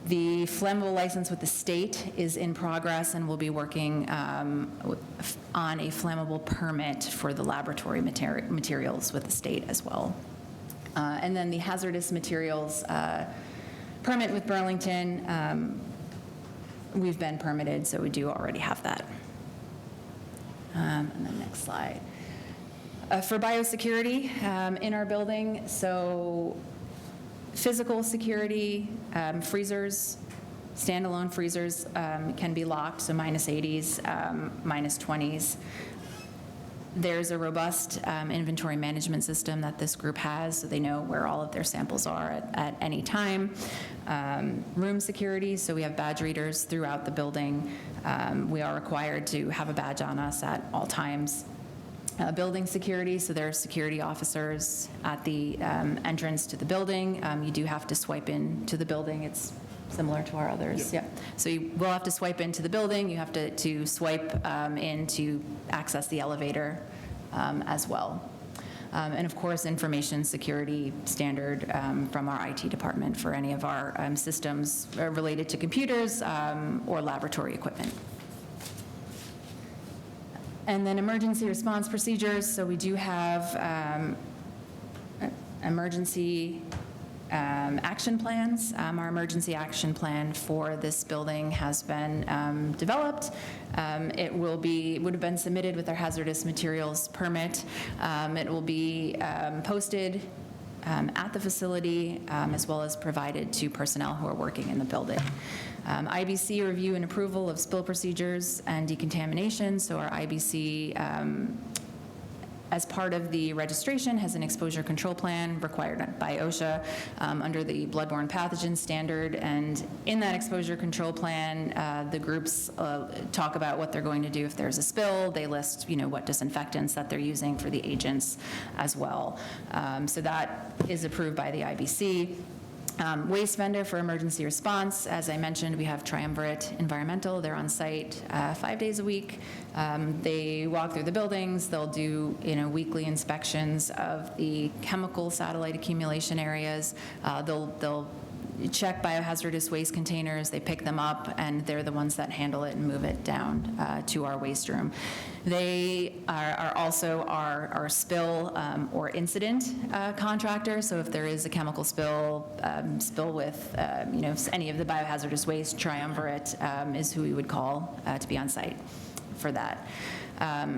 The flammable license with the state is in progress, and we'll be working on a flammable permit for the laboratory materials with the state as well. And then the hazardous materials permit with Burlington, we've been permitted, so we do already have that. And then next slide. For biosecurity in our building, so physical security, freezers, standalone freezers can be locked, so -80s, -20s. There's a robust inventory management system that this group has, so they know where all of their samples are at any time. Room security, so we have badge readers throughout the building. We are required to have a badge on us at all times. Building security, so there are security officers at the entrance to the building. You do have to swipe in to the building. It's similar to our others. Yeah. So you will have to swipe into the building. You have to swipe in to access the elevator as well. And of course, information security standard from our IT department for any of our systems related to computers or laboratory equipment. And then emergency response procedures. So we do have emergency action plans. Our emergency action plan for this building has been developed. It would have been submitted with our hazardous materials permit. It will be posted at the facility as well as provided to personnel who are working in the building. IBC review and approval of spill procedures and decontamination. So our IBC, as part of the registration, has an exposure control plan required by OSHA under the bloodborne pathogen standard. And in that exposure control plan, the groups talk about what they're going to do if there's a spill. They list, what disinfectants that they're using for the agents as well. So that is approved by the IBC. Waste vendor for emergency response. As I mentioned, we have Triumvirate Environmental. They're on site 5 days a week. They walk through the buildings. They'll do weekly inspections of the chemical satellite accumulation areas. They'll check biohazardous waste containers. They pick them up, and they're the ones that handle it and move it down to our waste room. They are also our spill or incident contractor. So if there is a chemical spill with any of the biohazardous waste, Triumvirate is who we would call to be on site for that.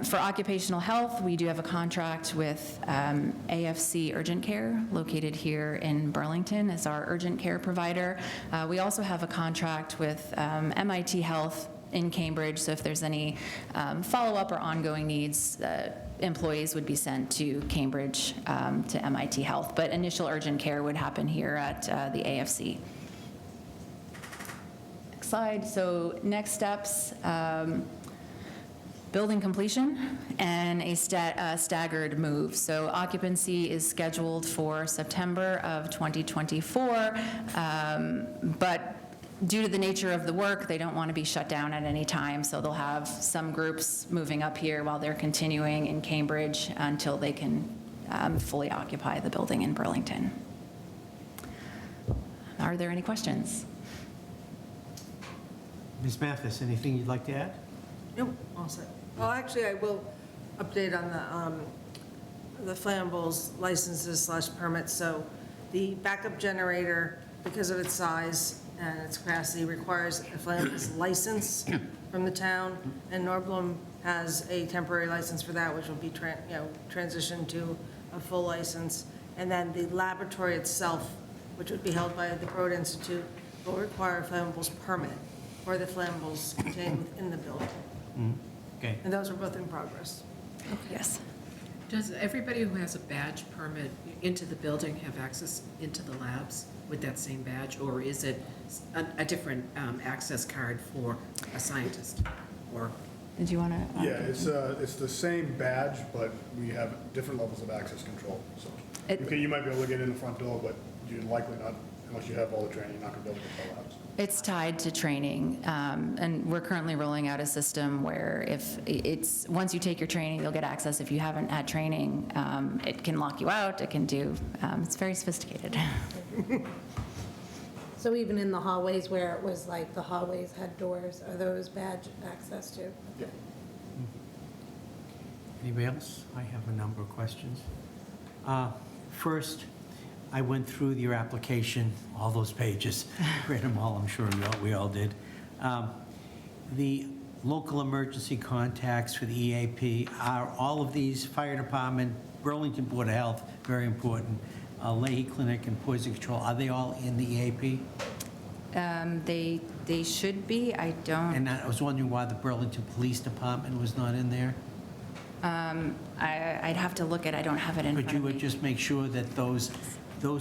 For occupational health, we do have a contract with AFC Urgent Care, located here in Burlington as our urgent care provider. We also have a contract with MIT Health in Cambridge, so if there's any follow-up or ongoing needs, employees would be sent to Cambridge to MIT Health, but initial urgent care would happen here at the AFC. Next slide. So next steps. Building completion and a staggered move. So occupancy is scheduled for September of 2024, but due to the nature of the work, they don't want to be shut down at any time, so they'll have some groups moving up here while they're continuing in Cambridge until they can fully occupy the building in Burlington. Are there any questions? Ms. Mathis, anything you'd like to add? Nope, all set. Well, actually, I will update on the flammables licenses / permits. So the backup generator, because of its size and its capacity, requires a flammables license from the town, and Norblum has a temporary license for that, which will be transitioned to a full license. And then the laboratory itself, which would be held by the Broad Institute, will require a flammables permit for the flammables contained within the building. Okay. And those are both in progress. Yes. Does everybody who has a badge permit into the building have access into the labs with that same badge, or is it a different access card for a scientist? Or Did you want to? Yeah, it's the same badge, but we have different levels of access control. So you might be able to get in the front door, but you're likely not Unless you have all the training, you're not going to be able to get the labs. It's tied to training, and we're currently rolling out a system where if it's, once you take your training, you'll get access. If you haven't had training, it can lock you out, it can do, it's very sophisticated. So even in the hallways where it was like the hallways had doors, are those badge access too? Yeah. Anybody else? I have a number of questions. First, I went through your application, all those pages, read them all, I'm sure we all did. The local emergency contacts for the EAP, are all of these, fire department, Burlington Board of Health, very important, Leahy Clinic and Poison Control, are they all in the EAP? They should be, I don't. And I was wondering why the Burlington Police Department was not in there? I'd have to look at, I don't have it in front Could of you me. just make sure that those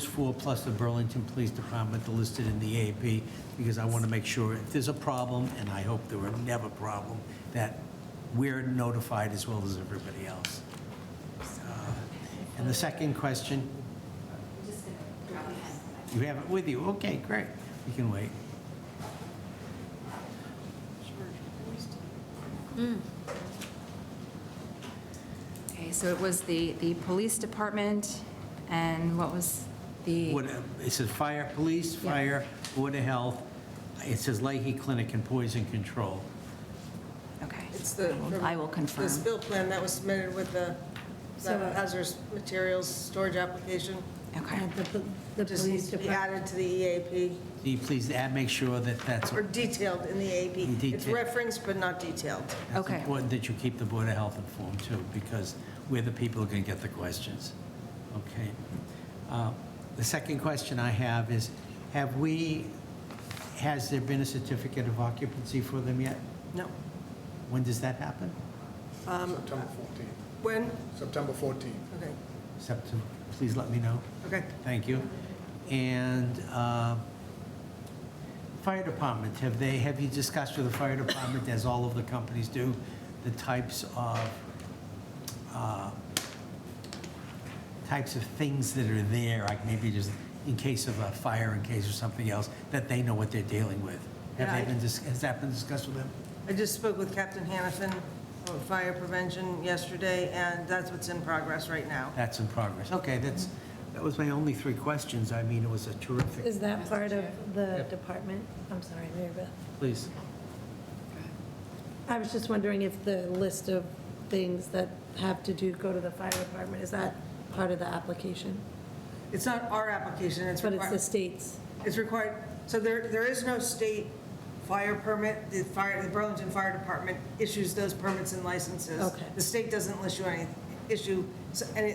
four plus the Burlington Police Department are listed in the EAP? Because I want to make sure if there's a problem, and I hope there will never a problem, that we're notified as well as everybody else. And the second question? You have it with you? Okay, great. You can wait. Okay, so it was the police department, and what was the? It says fire, police, Yeah. fire, Board of Health. It says Leahy Clinic and Poison Control. Okay. It's the. I will confirm. The spill plan that was submitted with the hazardous materials storage application. Okay. And the Just police needs to be department? added to the EAP, Can you please make sure that that's or detailed in the EAP. It's Detailed. referenced but not detailed. Okay. important that you keep the Board of Health informed too, because we're the people who are going to get the questions. Okay. The second question I have is, has there been a certificate of occupancy for them yet? No. When does that happen? September 14th. When? September 14th. Okay, September, please let me know. okay. Thank you. And fire department, have you discussed with the fire department, as all of the companies do, the types of things that are there, like maybe just in case of a fire, in case of something else, that they know what they're dealing with? Has that been discussed with them? I just spoke with Captain Hannafin of Fire Prevention yesterday, and that's what's in progress right now. That's in progress. Okay, that was my only three questions. I mean, it was a terrific, Is that part of the department? I'm sorry, Mary Beth. please. I was just wondering if the list of things that have to go to the fire department, is that part of the application? It's not our application, it's But it's required. the state's. It's required, so there is no state fire permit. The Burlington Fire Department issues those permits and licenses. Okay. The state doesn't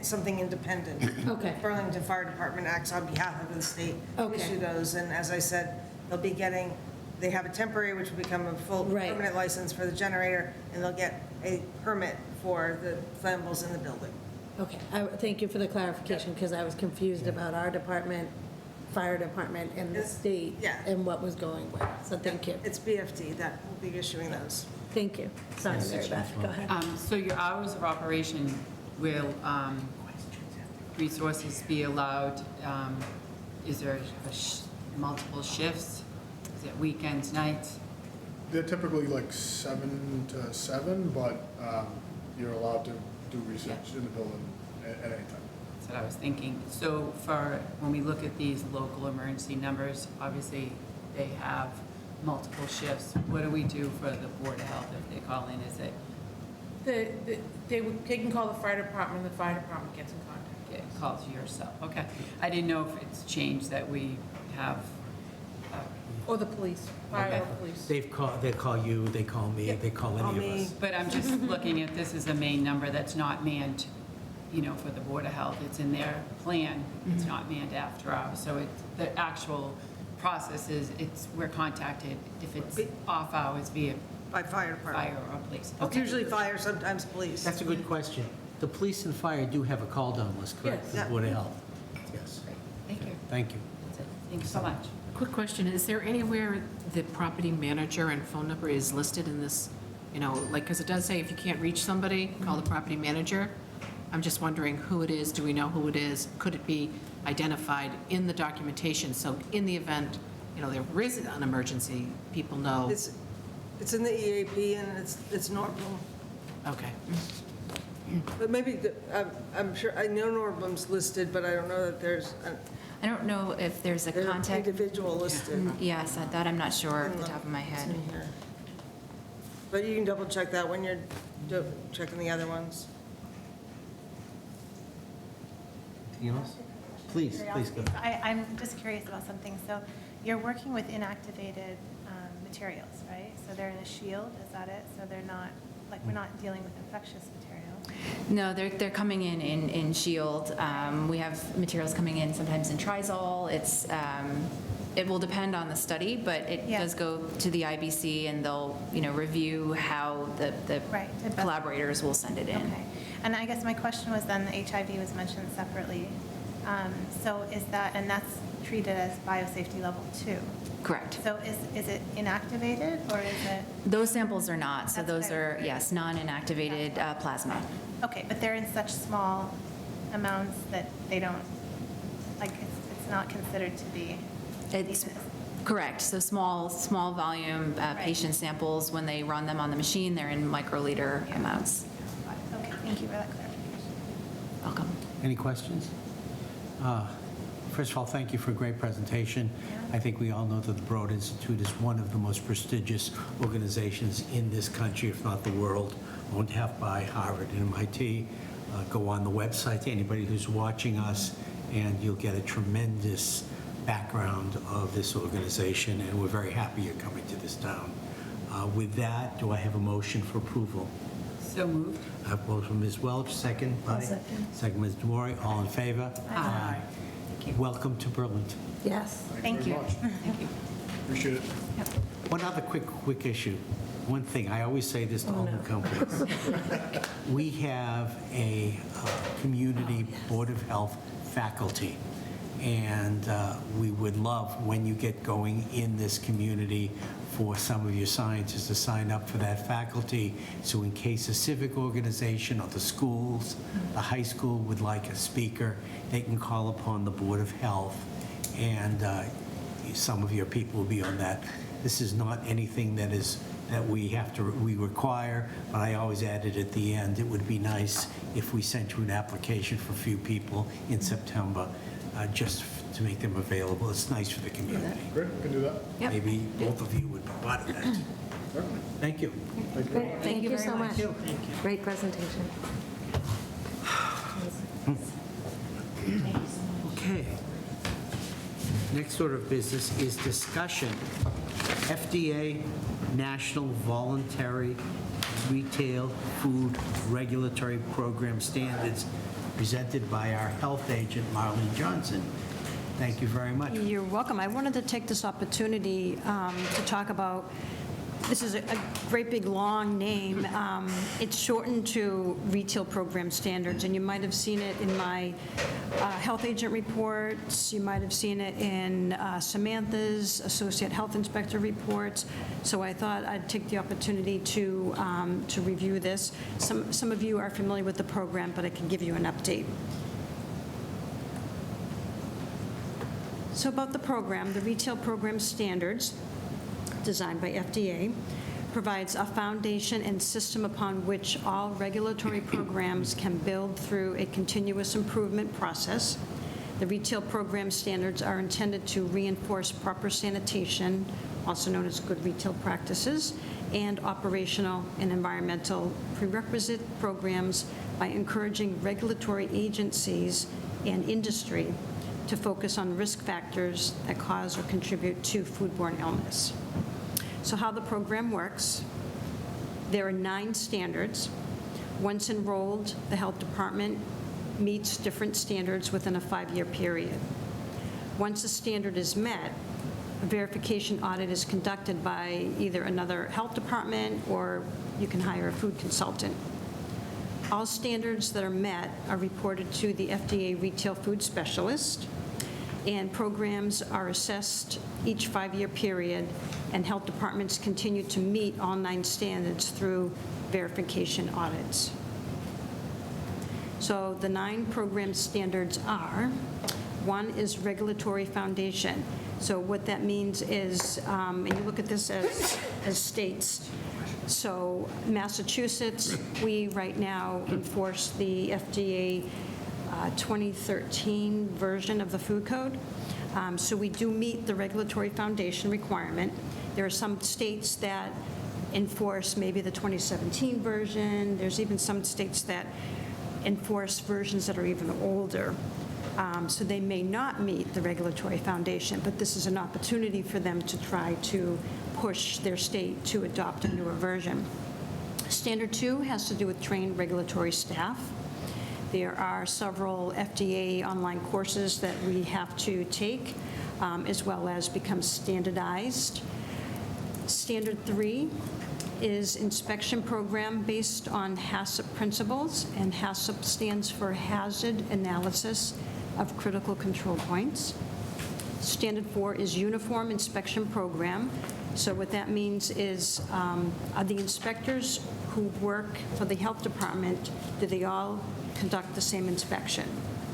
something independent. Okay. Burlington Fire Department acts on behalf of the state to Okay. issue those, and as I said, they have a temporary, which will become a full Right. permanent license for the generator, and they'll get a permit for the flammables in the building. Okay, thank you for the clarification, because I was confused about our department, fire department, and the state, Yeah. and what was going where. So thank you. It's BFD that will be issuing those. Thank you. Sorry, Yes, Mary Beth, go ahead. So your hours of operation, will resources be allowed? Is there multiple shifts? Is it weekends, nights? They're typically like 7 to 7, but you're allowed to do research in the building at any time. That's what I was thinking. So for, when we look at these local emergency numbers, obviously they have multiple shifts. What do we do for the Board of Health if they call in? Is it They can call the fire department, the fire department gets in contact. it calls yourself? Okay. I didn't know if it's changed that we have, Or the police, fire Okay. or police. They call you, they call me, they call Call any of me. us. but I'm just looking at this as a main number that's not manned, for the Board of Health. It's in their plan. It's not manned after hours. So the actual process is, we're contacted if it's off hours via By fire department. fire or police. It's usually fire, sometimes police. That's a good question. The police and fire do have a call-down list, correct? Yes. For the Board of Health. Yes. Thank you. Thank you. That's it. Thank you so much. Quick question, is there anywhere the property manager and phone number is listed in this, because it does say if you can't reach somebody, call the property manager. I'm just wondering who it is. Do we know who it is? Could it be identified in the documentation? So in the event, there is an emergency, people know. It's in the EAP and it's Northam. Okay. But maybe, I'm sure, I know Northam's listed, but I don't know that there's I don't know if there's a an contact. individual listed. Yes, that I'm not sure off the top of my It's head. in here. But you can double check that when you're checking the other ones. Anything else? Please go. I'm just curious about something. So you're working with inactivated materials, right? So they're in a shield, is that it? So they're not, like, we're not dealing with infectious material. No, they're coming in shield. We have materials coming in sometimes in Trizol. It will depend on the study, but it does go to the IBC and they'll, review how the Right. collaborators will send it in. Okay. And I guess my question was then the HIV was mentioned separately. So is that, and that's treated as biosafety level 2? Correct. So is it inactivated or is it? Those samples are not, so That's those okay. are, yes, non-inactivated plasma. Okay, but they're in such small amounts that they don't, like, it's not considered to be. It's correct, so small volume patient samples, when they run them on the machine, they're in microliter amounts. Okay, thank you for that clarification. Welcome. Any questions? First of all, thank you for a great presentation. I think we all know that the Broad Institute is one of the most prestigious organizations in this country, if not the world, owned half by Harvard and MIT. Go on the website to anybody who's watching us, and you'll get a tremendous background of this organization, and we're very happy you're coming to this town. With that, do I have a motion for approval? So moved. I have a motion from Ms. Welch, second by? Second, Ms. Dewari, all in favor? Aye. Welcome to Burlington. Yes. Thank you. Thank you. Appreciate it. One other quick issue. One thing, I always say this to all new companies. We have a community Board of Health faculty, and we would love, when you get going in this community, for some of your scientists to sign up for that faculty, so in case a civic organization or the schools, the high school would like a speaker, they can call upon the Board of Health, and some of your people will be on that. This is not anything that we require, but I always added at the end, it would be nice if we sent you an application for a few people in September, just to make them available. It's nice for the community. Great, can do that. Yep. Maybe both of you would be part of that. Certainly. Thank you. Great, thank you very so much. much. Great presentation. Okay. Next order of business is discussion. FDA National Voluntary Retail Food Regulatory Program Standards, presented by our health agent, Marlene Johnson. Thank you very much. You're welcome. I wanted to take this opportunity to talk about, this is a great big long name. It's shortened to Retail Program Standards, and you might have seen it in my health agent reports. You might have seen it in Samantha's Associate Health Inspector reports. So I thought I'd take the opportunity to review this. Some of you are familiar with the program, but I can give you an update. So about the program, the Retail Program Standards, designed by FDA, provides a foundation and system upon which all regulatory programs can build through a continuous improvement process. The Retail Program Standards are intended to reinforce proper sanitation, also known as good retail practices, and operational and environmental prerequisite programs by encouraging regulatory agencies and industry to focus on risk factors that cause or contribute to foodborne illness. So how the program works, there are 9 standards. Once enrolled, the health department meets different standards within a 5-year period. Once a standard is met, a verification audit is conducted by either another health department or you can hire a food consultant. All standards that are met are reported to the FDA Retail Food Specialist, and programs are assessed each 5-year period, and health departments continue to meet all 9 standards through verification audits. So the 9 program standards are, one is regulatory foundation. So what that means is, and you look at this as states. So Massachusetts, we right now enforce the FDA 2013 version of the food code. So we do meet the regulatory foundation requirement. There are some states that enforce maybe the 2017 version. There's even some states that enforce versions that are even older. So they may not meet the regulatory foundation, but this is an opportunity for them to try to push their state to adopt a newer version. Standard 2 has to do with trained regulatory staff. There are several FDA online courses that we have to take, as well as become standardized. Standard 3 is inspection program based on HACCP principles, and HACCP stands for Hazard Analysis of Critical Control Points. Standard 4 is uniform inspection program. So what that means is, are the inspectors who work for the health department, do they all conduct the same inspection?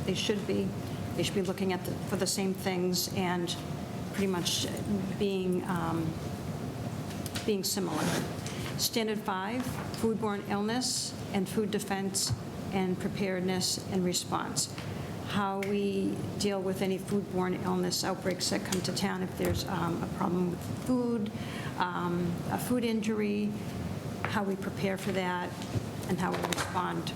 They should be. They should be looking at for the same things and pretty much being similar. Standard 5, foodborne illness and food defense and preparedness and response. How we deal with any foodborne illness outbreaks that come to town if there's a problem with food, a food injury, how we prepare for that, and how we respond.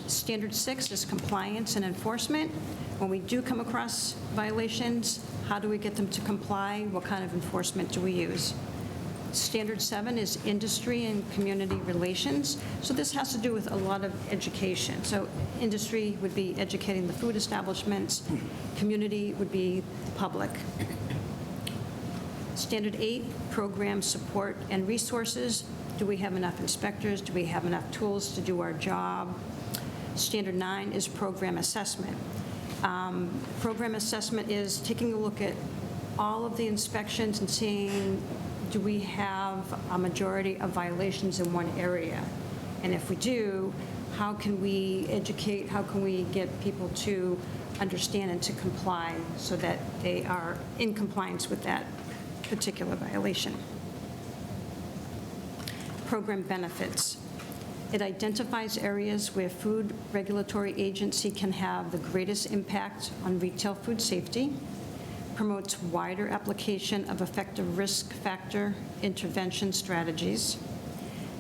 Standard 6 is compliance and enforcement. When we do come across violations, how do we get them to comply? What kind of enforcement do we use? Standard 7 is industry and community relations. So this has to do with a lot of education. So industry would be educating the food establishments. Community would be public. Standard 8, program support and resources. Do we have enough inspectors? Do we have enough tools to do our job? Standard 9 is program assessment. Program assessment is taking a look at all of the inspections and seeing, do we have a majority of violations in one area? And if we do, how can we educate, how can we get people to understand and to comply so that they are in compliance with that particular violation? Program benefits. It identifies areas where food regulatory agency can have the greatest impact on retail food safety, promotes wider application of effective risk factor intervention strategies,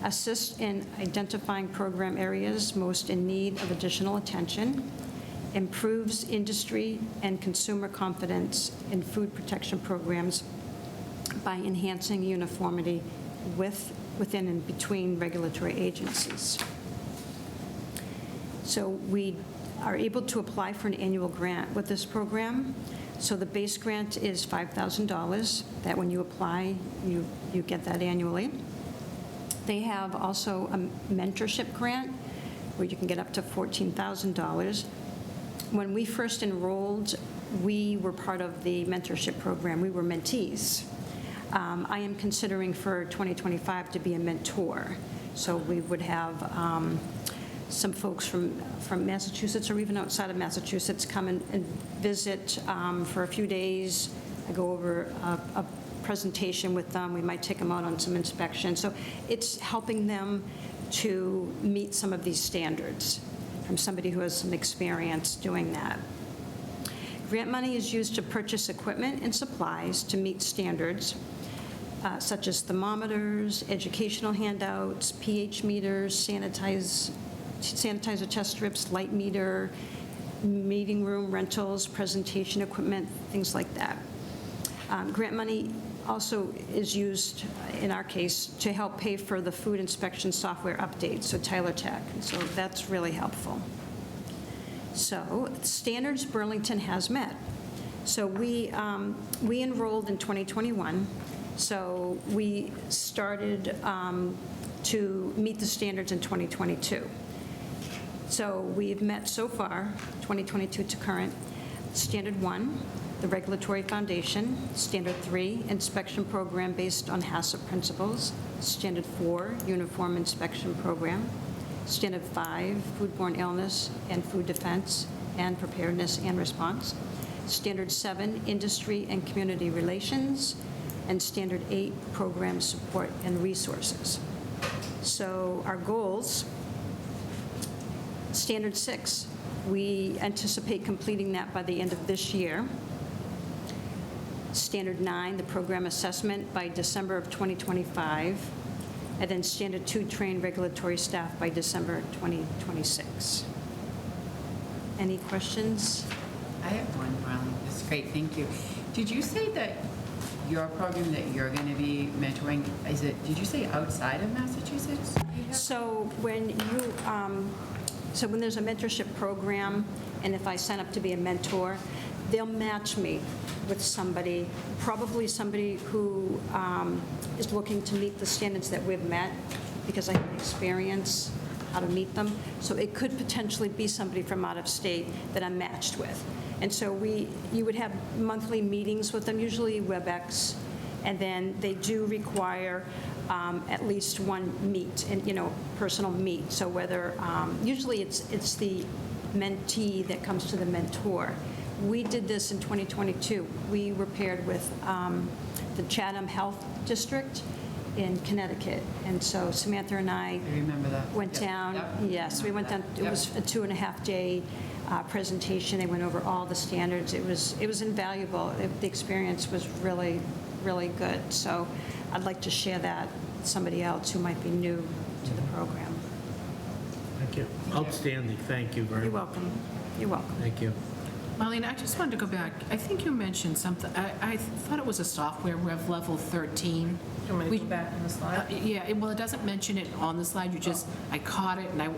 assists in identifying program areas most in need of additional attention, improves industry and consumer confidence in food protection programs by enhancing uniformity within and between regulatory agencies. So we are able to apply for an annual grant with this program. So the base grant is $5,000, that when you apply, you get that annually. They have also a mentorship grant where you can get up to $14,000. When we first enrolled, we were part of the mentorship program. We were mentees. I am considering for 2025 to be a mentor. So we would have some folks from Massachusetts or even outside of Massachusetts come and visit for a few days. I go over a presentation with them. We might take them out on some inspection. So it's helping them to meet some of these standards from somebody who has some experience doing that. Grant money is used to purchase equipment and supplies to meet standards, such as thermometers, educational handouts, pH meters, sanitizer test strips, light meter, meeting room rentals, presentation equipment, things like that. Grant money also is used, in our case, to help pay for the food inspection software updates, so Tyler Tech. So that's really helpful. So standards Burlington has met. So we enrolled in 2021. So we started to meet the standards in 2022. So we've met so far, 2022 to current, Standard 1, the regulatory foundation, Standard 3, inspection program based on HACCP principles, Standard 4, uniform inspection program, Standard 5, foodborne illness and food defense and preparedness and response. Standard 7, industry and community relations. And Standard 8, program support and resources. So our goals, Standard 6, we anticipate completing that by the end of this year. Standard 9, the program assessment by December of 2025. And then Standard 2, trained regulatory staff by December 2026. Any questions? I have one, Marlene. That's great, thank you. Did you say that your program that you're going to be mentoring, did you say outside of Massachusetts? So when when there's a mentorship program, and if I sign up to be a mentor, they'll match me with somebody, probably somebody who is looking to meet the standards that we've met, because I have experience how to meet them. So it could potentially be somebody from out of state that I'm matched with. And so you would have monthly meetings with them, usually WebEx, and then they do require at least one meet, and personal meet. So whether usually it's the mentee that comes to the mentor. We did this in 2022. We were paired with the Chatham Health District in Connecticut, and so Samantha and I remember that. went Yep. down. Yep. Yes, we went down. It was a 2.5-day presentation. They went over all the standards. It was invaluable. The experience was really, really good. So I'd like to share that with somebody else who might be new to the program. Thank you. Outstanding, thank you very You're much. welcome. You're welcome. Thank you. Marlene, I just wanted to go back. I think you mentioned something, I thought it was a software, Rev Level 13. Do you want me to go back on the slide? Yeah, well, it doesn't mention it on the slide, I caught it, and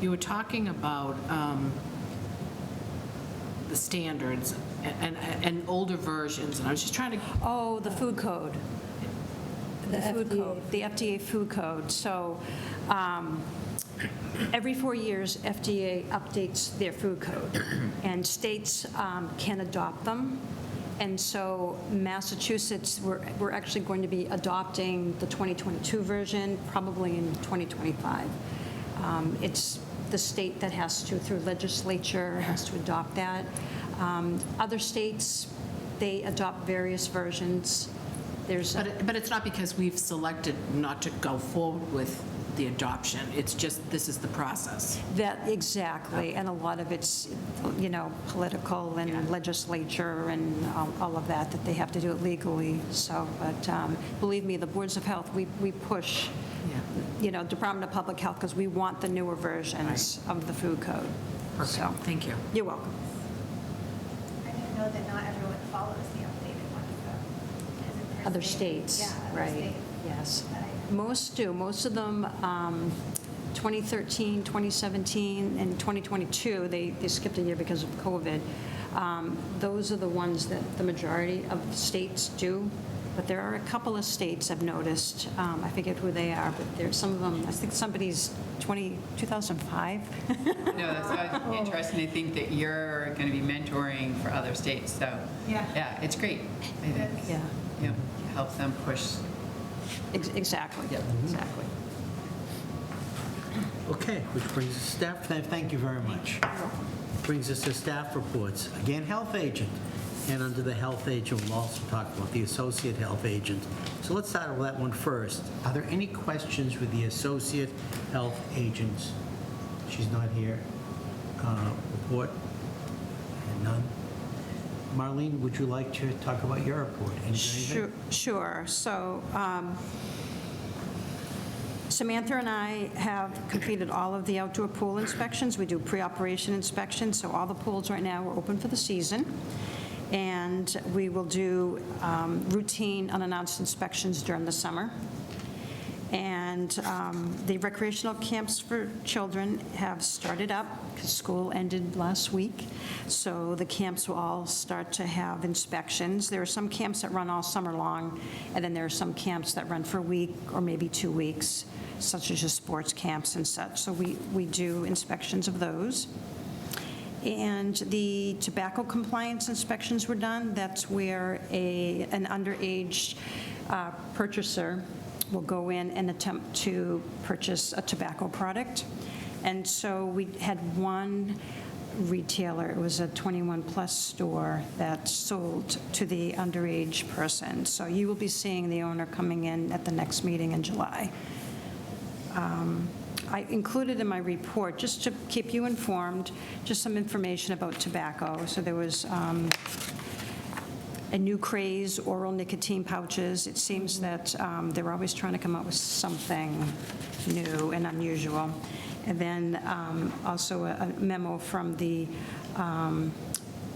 you were talking about the standards and older versions, and I was just trying to, Oh, the food code. The food code, the FDA food code. So every 4 years, FDA updates their food code, and states can adopt them. And so Massachusetts, we're actually going to be adopting the 2022 version, probably in 2025. It's the state that has to, through legislature, has to adopt that. Other states, they adopt various versions. but it's not because we've selected not to go forward with the adoption, it's just, this is the process. That, exactly, and a lot of it's, political and legislature and all of that they have to do it legally, so, but believe me, the boards of health, we push, Department of Public Health, because we want the newer versions of the food code. Perfect, So, thank you. you're welcome. I didn't know that not everyone follows the updated one, though. 'Cause in Other person- states, Yeah, other right, states. yes. But I- Most do. Most of them, 2013, 2017, and 2022, they skipped a year because of COVID. Those are the ones that the majority of states do, but there are a couple of states I've noticed, I forget who they are, but there's some of them, I think somebody's 2005. No, that's why it's interesting to think that you're going to be mentoring for other states, so. Yeah. It's great, I think. Yeah, It helps them push. exactly, exactly. Okay, which brings us to staff, thank you very much. Brings us to staff reports. Again, health agent. And under the health agent, we'll also talk about the associate health agent. So let's start with that one first. Are there any questions with the associate health agent? She's not here. Report? And none. Marlene, would you like to talk about your report? Anything? Sure. So Samantha and I have completed all of the outdoor pool inspections. We do pre-operation inspections, so all the pools right now are open for the season. And we will do routine unannounced inspections during the summer. And the recreational camps for children have started up because school ended last week. So the camps will all start to have inspections. There are some camps that run all summer long, and then there are some camps that run for a week or maybe 2 weeks, such as your sports camps and such. So we do inspections of those. And the tobacco compliance inspections were done. That's where an underage purchaser will go in and attempt to purchase a tobacco product. And so we had one retailer, it was a 21-plus store that sold to the underage person. So you will be seeing the owner coming in at the next meeting in July. I included in my report, just to keep you informed, just some information about tobacco. So there was a new craze, oral nicotine pouches. It seems that they're always trying to come up with something new and unusual. And then also a memo from the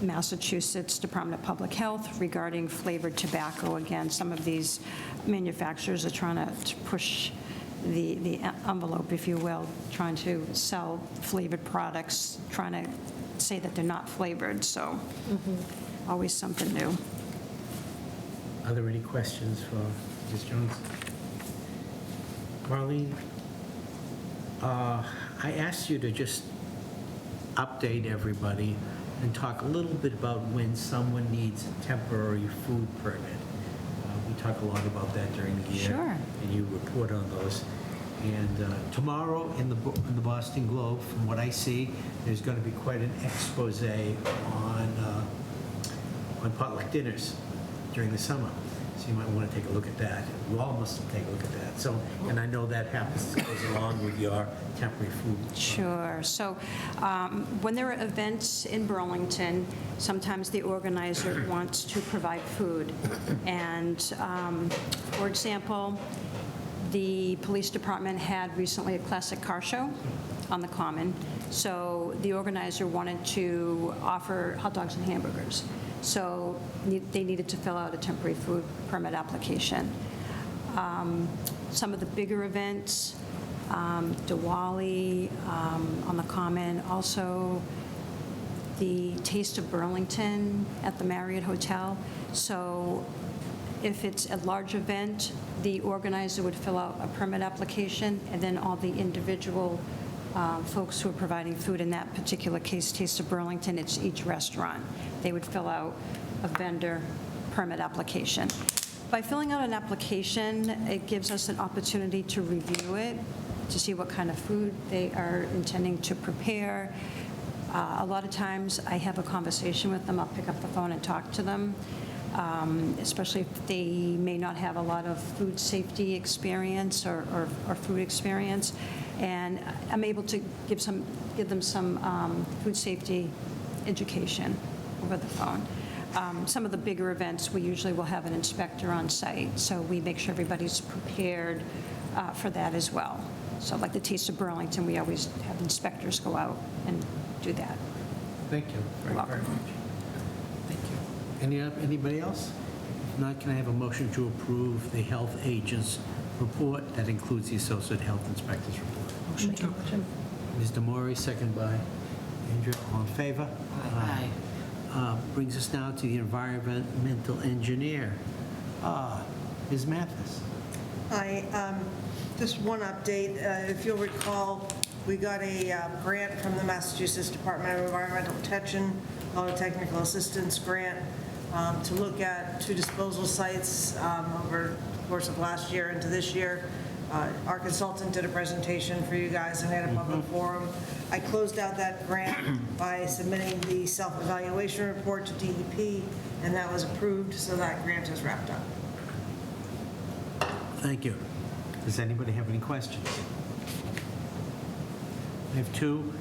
Massachusetts Department of Public Health regarding flavored tobacco. Again, some of these manufacturers are trying to push the envelope, if you will, trying to sell flavored products, trying to say that they're not flavored, so always something new. Are there any questions for Ms. Jones? Marlene, I asked you to just update everybody and talk a little bit about when someone needs a temporary food permit. We talk a lot about that during the year. Sure. And you report on those. And tomorrow in the Boston Globe, from what I see, there's going to be quite an expose on potluck dinners during the summer. So you might want to take a look at that. You all must take a look at that. So, and I know that happens, goes along with your temporary food. Sure. So when there are events in Burlington, sometimes the organizer wants to provide food. And for example, the police department had recently a classic car show on the Common. So the organizer wanted to offer hot dogs and hamburgers. So they needed to fill out a temporary food permit application. Some of the bigger events, Diwali on the Common, also the Taste of Burlington at the Marriott Hotel. So if it's a large event, the organizer would fill out a permit application, and then all the individual folks who are providing food, in that particular case, Taste of Burlington, it's each restaurant. They would fill out a vendor permit application. By filling out an application, it gives us an opportunity to review it, to see what kind of food they are intending to prepare. A lot of times, I have a conversation with them. I'll pick up the phone and talk to them, especially if they may not have a lot of food safety experience or food experience. And I'm able to give them some food safety education over the phone. Some of the bigger events, we usually will have an inspector on site, so we make sure everybody's prepared for that as well. So like the Taste of Burlington, we always have inspectors go out and do that. Thank you very, You're very welcome. much. Thank you. Anybody else? If not, can I have a motion to approve the health agent's report that includes the associate health inspector's report? Motion to approve. Ms. Demore, second by Andrea. All in favor? Aye. Brings us now to the environmental engineer. Ms. Mathis. Hi, just one update. If you'll recall, we got a grant from the Massachusetts Department of Environmental Protection, called a Technical Assistance Grant, to look at 2 disposal sites over the course of last year into this year. Our consultant did a presentation for you guys and had a public forum. I closed out that grant by submitting the self-evaluation report to DEP, and that was approved, so that grant is wrapped up. Thank you. Does anybody have any questions? I have 2.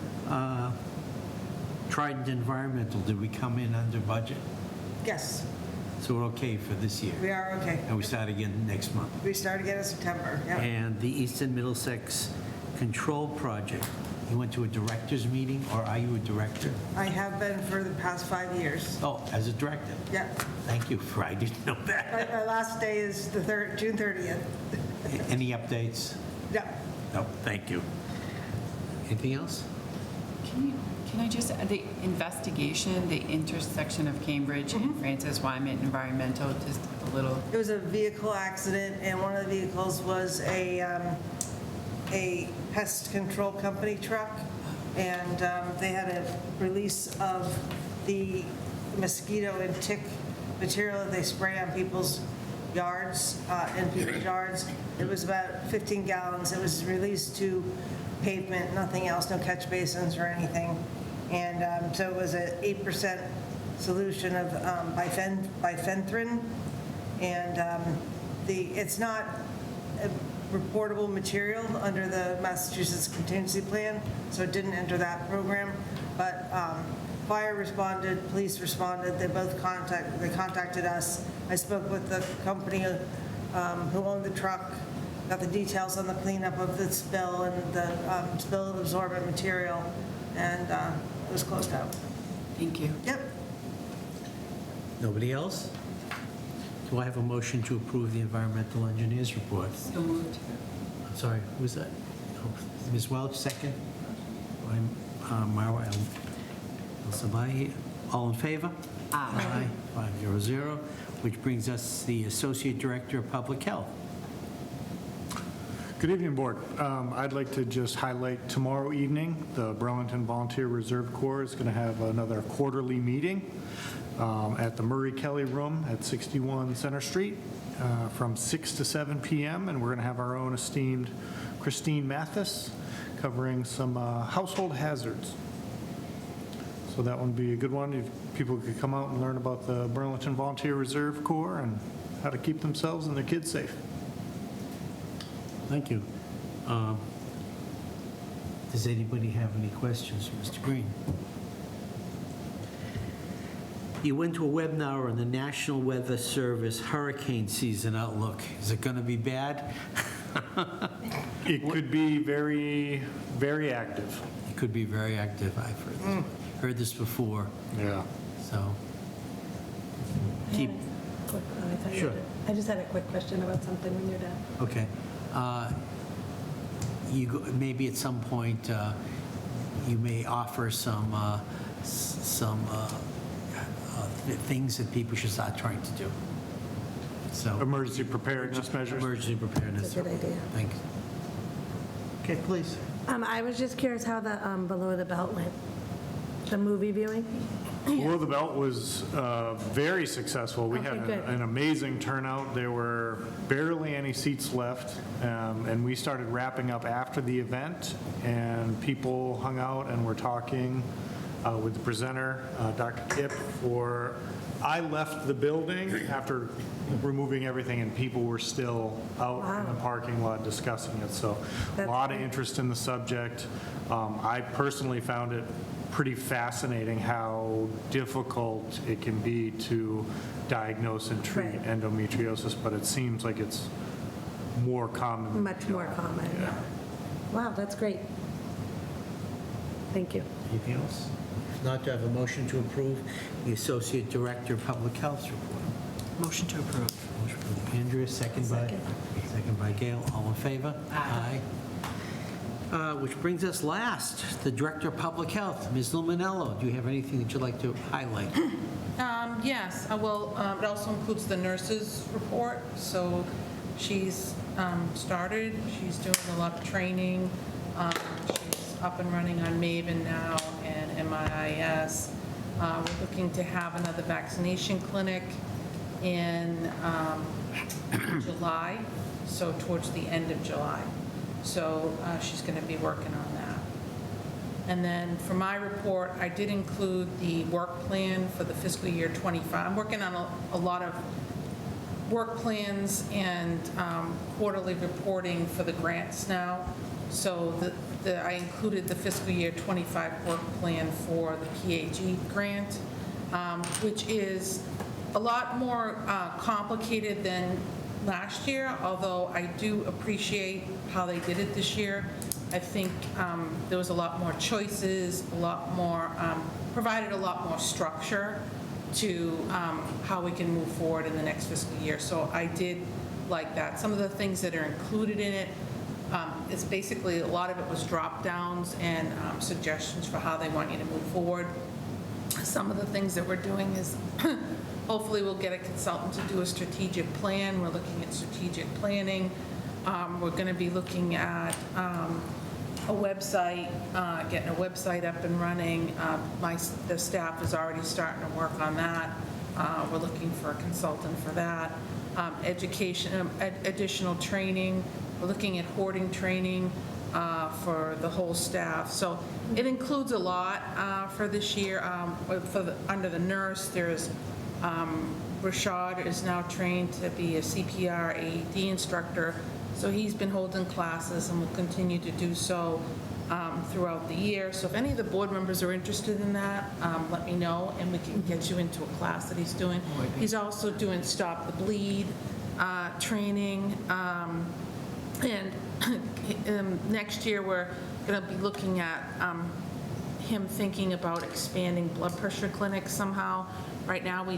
Trident Environmental, did we come in under budget? Yes, So we're okay for this year? we are okay. And we start again next month? We start again in September, yeah. And the Eastern Middlesex Control Project, you went to a director's meeting, or are you a director? I have been for the past 5 years. Oh, as a director? Yeah. Thank you, I didn't know that. My last day is the June 30th. Any updates? Yeah. No, thank you. Anything else? Can I just, the investigation, the intersection of Cambridge and Francis Wyman Environmental, just a little, It was a vehicle accident, and one of the vehicles was a pest control company truck, and they had a release of the mosquito and tick material that they spray on people's yards, in people's yards. It was about 15 gallons. It was released to pavement, nothing else, no catch basins or anything. And so it was an 8% solution of bifenthrin. And it's not a reportable material under the Massachusetts contingency plan, so it didn't enter that program. But fire responded, police responded, they contacted us. I spoke with the company who owned the truck, got the details on the cleanup of the spill and the spill absorbent material, and it was closed out. Thank you. Yep. Nobody else? Do I have a motion to approve the environmental engineer's report? So moved. I'm sorry, who was that? Oh, Ms. Welch, second? I'm Marwa El-Sabai. All in favor? Aye. 500, which brings us the Associate Director of Public Health. Good evening, Board. I'd like to just highlight tomorrow evening, the Burlington Volunteer Reserve Corps is going to have another quarterly meeting at the Murray Kelly Room at 61 Center Street from 6 to 7 p.m. And we're going to have our own esteemed Christine Mathis covering some household hazards. So that one would be a good one. If people could come out and learn about the Burlington Volunteer Reserve Corps and how to keep themselves and their kids safe. Thank you. Does anybody have any questions for Mr. Green? You went to a webinar on the National Weather Service hurricane season outlook. Is it going to be bad? It could be very, very active. It could be very active. I've heard this before, Yeah. so keep, Sure. I just had a quick question about something when you're done. okay. Maybe at some point, you may offer some things that people should start trying to do. So Emergency preparedness measures. emergency preparedness. That's a good idea. Thanks. Okay, please. I was just curious how the Below the Belt went, the movie viewing. Below the Belt was very successful. We had Okay, good. an amazing turnout. There were barely any seats left, and we started wrapping up after the event, and people hung out and were talking with the presenter, Dr. Kipp, I left the building after removing everything, and people were still out in the parking lot discussing it. So a lot of interest in the subject. I personally found it pretty fascinating how difficult it can be to diagnose and treat Right. endometriosis, but it seems like it's more common. Much more common. Yeah. Wow, that's great. Thank you. Anything else? If not, do I have a motion to approve the Associate Director of Public Health's report? Motion to approve. Motion by Andrea, second by Gail. All in favor? Aye. Which brings us last, the Director of Public Health, Ms. Luminello. Do you have anything that you'd like to highlight? Yes, well, it also includes the nurses' report. So she's started, she's doing a lot of training. She's up and running on Maven now and MIIS. We're looking to have another vaccination clinic in July, so towards the end of July. So she's going to be working on that. And then for my report, I did include the work plan for the fiscal year '25. I'm working on a lot of work plans and quarterly reporting for the grants now. So I included the fiscal year '25 work plan for the PAG grant, which is a lot more complicated than last year, although I do appreciate how they did it this year. I think there was a lot more choices, a lot more, provided a lot more structure to how we can move forward in the next fiscal year. So I did like that. Some of the things that are included in it, it's basically, a lot of it was drop downs and suggestions for how they want you to move forward. Some of the things that we're doing is hopefully we'll get a consultant to do a strategic plan. We're looking at strategic planning. We're going to be looking at a website, getting a website up and running. The staff is already starting to work on that. We're looking for a consultant for that. Education, additional training. We're looking at hoarding training for the whole staff. So it includes a lot for this year. Under the nurse, there's Rashad is now trained to be a CPR AED instructor. So he's been holding classes and will continue to do so throughout the year. So if any of the board members are interested in that, let me know, and we can get you into a class that he's doing. He's also doing Stop the Bleed training. And next year, we're going to be looking at him thinking about expanding blood pressure clinics somehow. Right now, we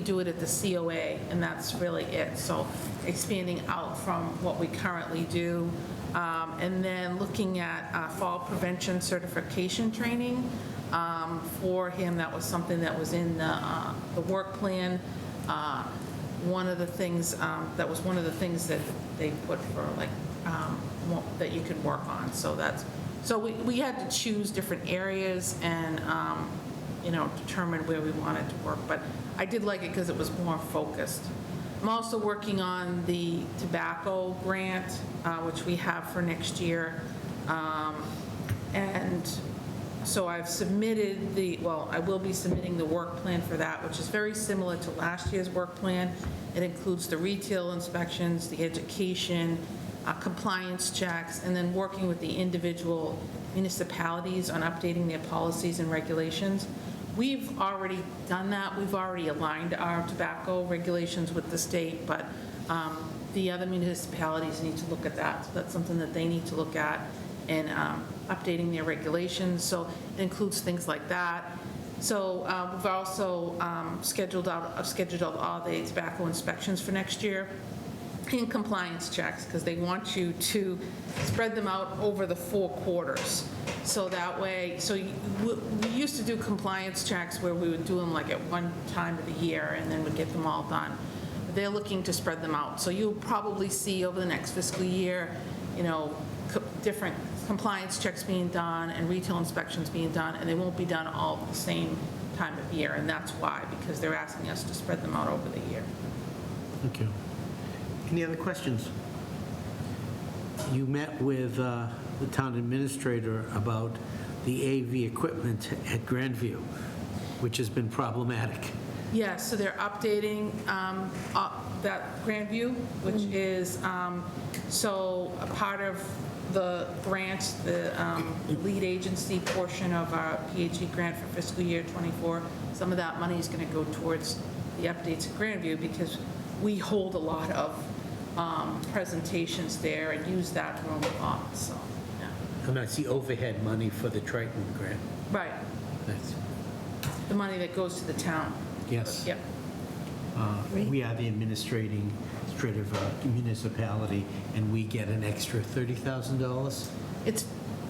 do it at the COA, and that's really it. So expanding out from what we currently do. And then looking at fall prevention certification training for him. That was something that was in the work plan. One of the things, that was one of the things that they put for like, that you could work on. So we had to choose different areas and, determine where we wanted to work. But I did like it because it was more focused. I'm also working on the tobacco grant, which we have for next year. And so I've submitted I will be submitting the work plan for that, which is very similar to last year's work plan. It includes the retail inspections, the education, compliance checks, and then working with the individual municipalities on updating their policies and regulations. We've already done that. We've already aligned our tobacco regulations with the state, but the other municipalities need to look at that. So that's something that they need to look at and updating their regulations. So it includes things like that. So we've also scheduled out all the tobacco inspections for next year and compliance checks, because they want you to spread them out over the 4 quarters. So that way, we used to do compliance checks where we would do them like at one time of the year and then we'd get them all done. But they're looking to spread them out. So you'll probably see over the next fiscal year, different compliance checks being done and retail inspections being done, and they won't be done all at the same time of year. And that's why, because they're asking us to spread them out over the year. Thank you. Any other questions? You met with the town administrator about the AV equipment at Grandview, which has been problematic. Yeah, so they're updating that Grandview, which is, so a part of the grant, the lead agency portion of our PHE grant for fiscal year '24, some of that money is going to go towards the updates at Grandview because we hold a lot of presentations there and use that room a lot, so, yeah. And I see overhead money for the Triton grant. Right, That's, the money that goes to the town. yes. Yep. We are the administrative municipality, and we get an extra $30,000? It's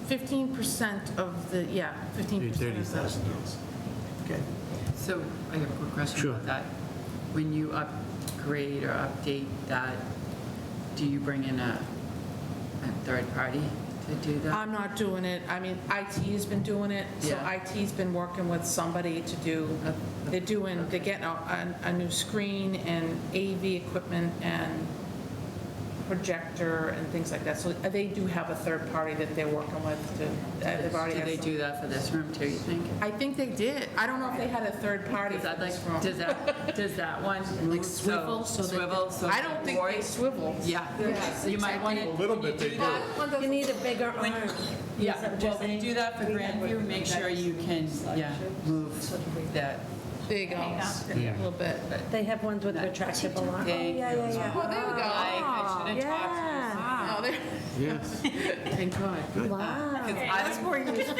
15% of the, 15% of the. $30,000. Okay. So I have a quick question Sure. about that. When you upgrade or update that, do you bring in a third party to do that? I'm not doing it. I mean, IT's been doing it, so Yeah. IT's been working with somebody to do, they're getting a new screen and AV equipment and projector and things like that. So they do have a third party that they're working with they've already. Do they had do that for this room too, you think? I think they did. I don't know if they had a third party for this room. Does that one move? swivel so that- Swivel, so. I don't think they swivel. Yeah, so you might want to. A little bit they do. You need a bigger arm. Yeah, well, when you do that for Grandview, make sure you can, move that. There you go. A little bit. They have ones with retractable arms. Thank you. Yeah. Oh, there we go. I should have talked to you. Oh, there. Yes. Thank God. Wow. That's more useful.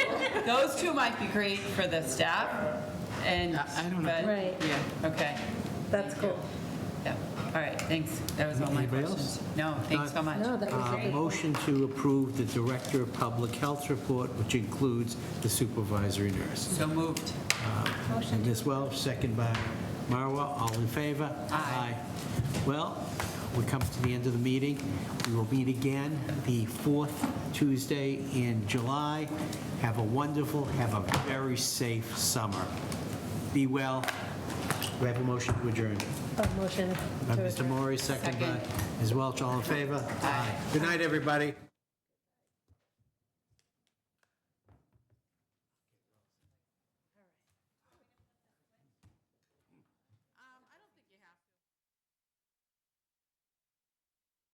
Those two might be great for the staff, and. I don't know. but- Right. Yeah, okay, That's cool. yeah, all right, thanks, that was all my Anybody questions. No, thanks so much. No, that was great. Motion to approve the Director of Public Health report, which includes the supervisory nurse. So moved. And Ms. Welch, second by Marwa. All in favor? Aye. Well, we come to the end of the meeting. We will meet again the 4th Tuesday in July. Have a very safe summer. Be well. we have a motion to adjourn? Motion By to Mr. adjourn. Maury, second by Ms. Welch, all in favor? Aye. Good night, everybody.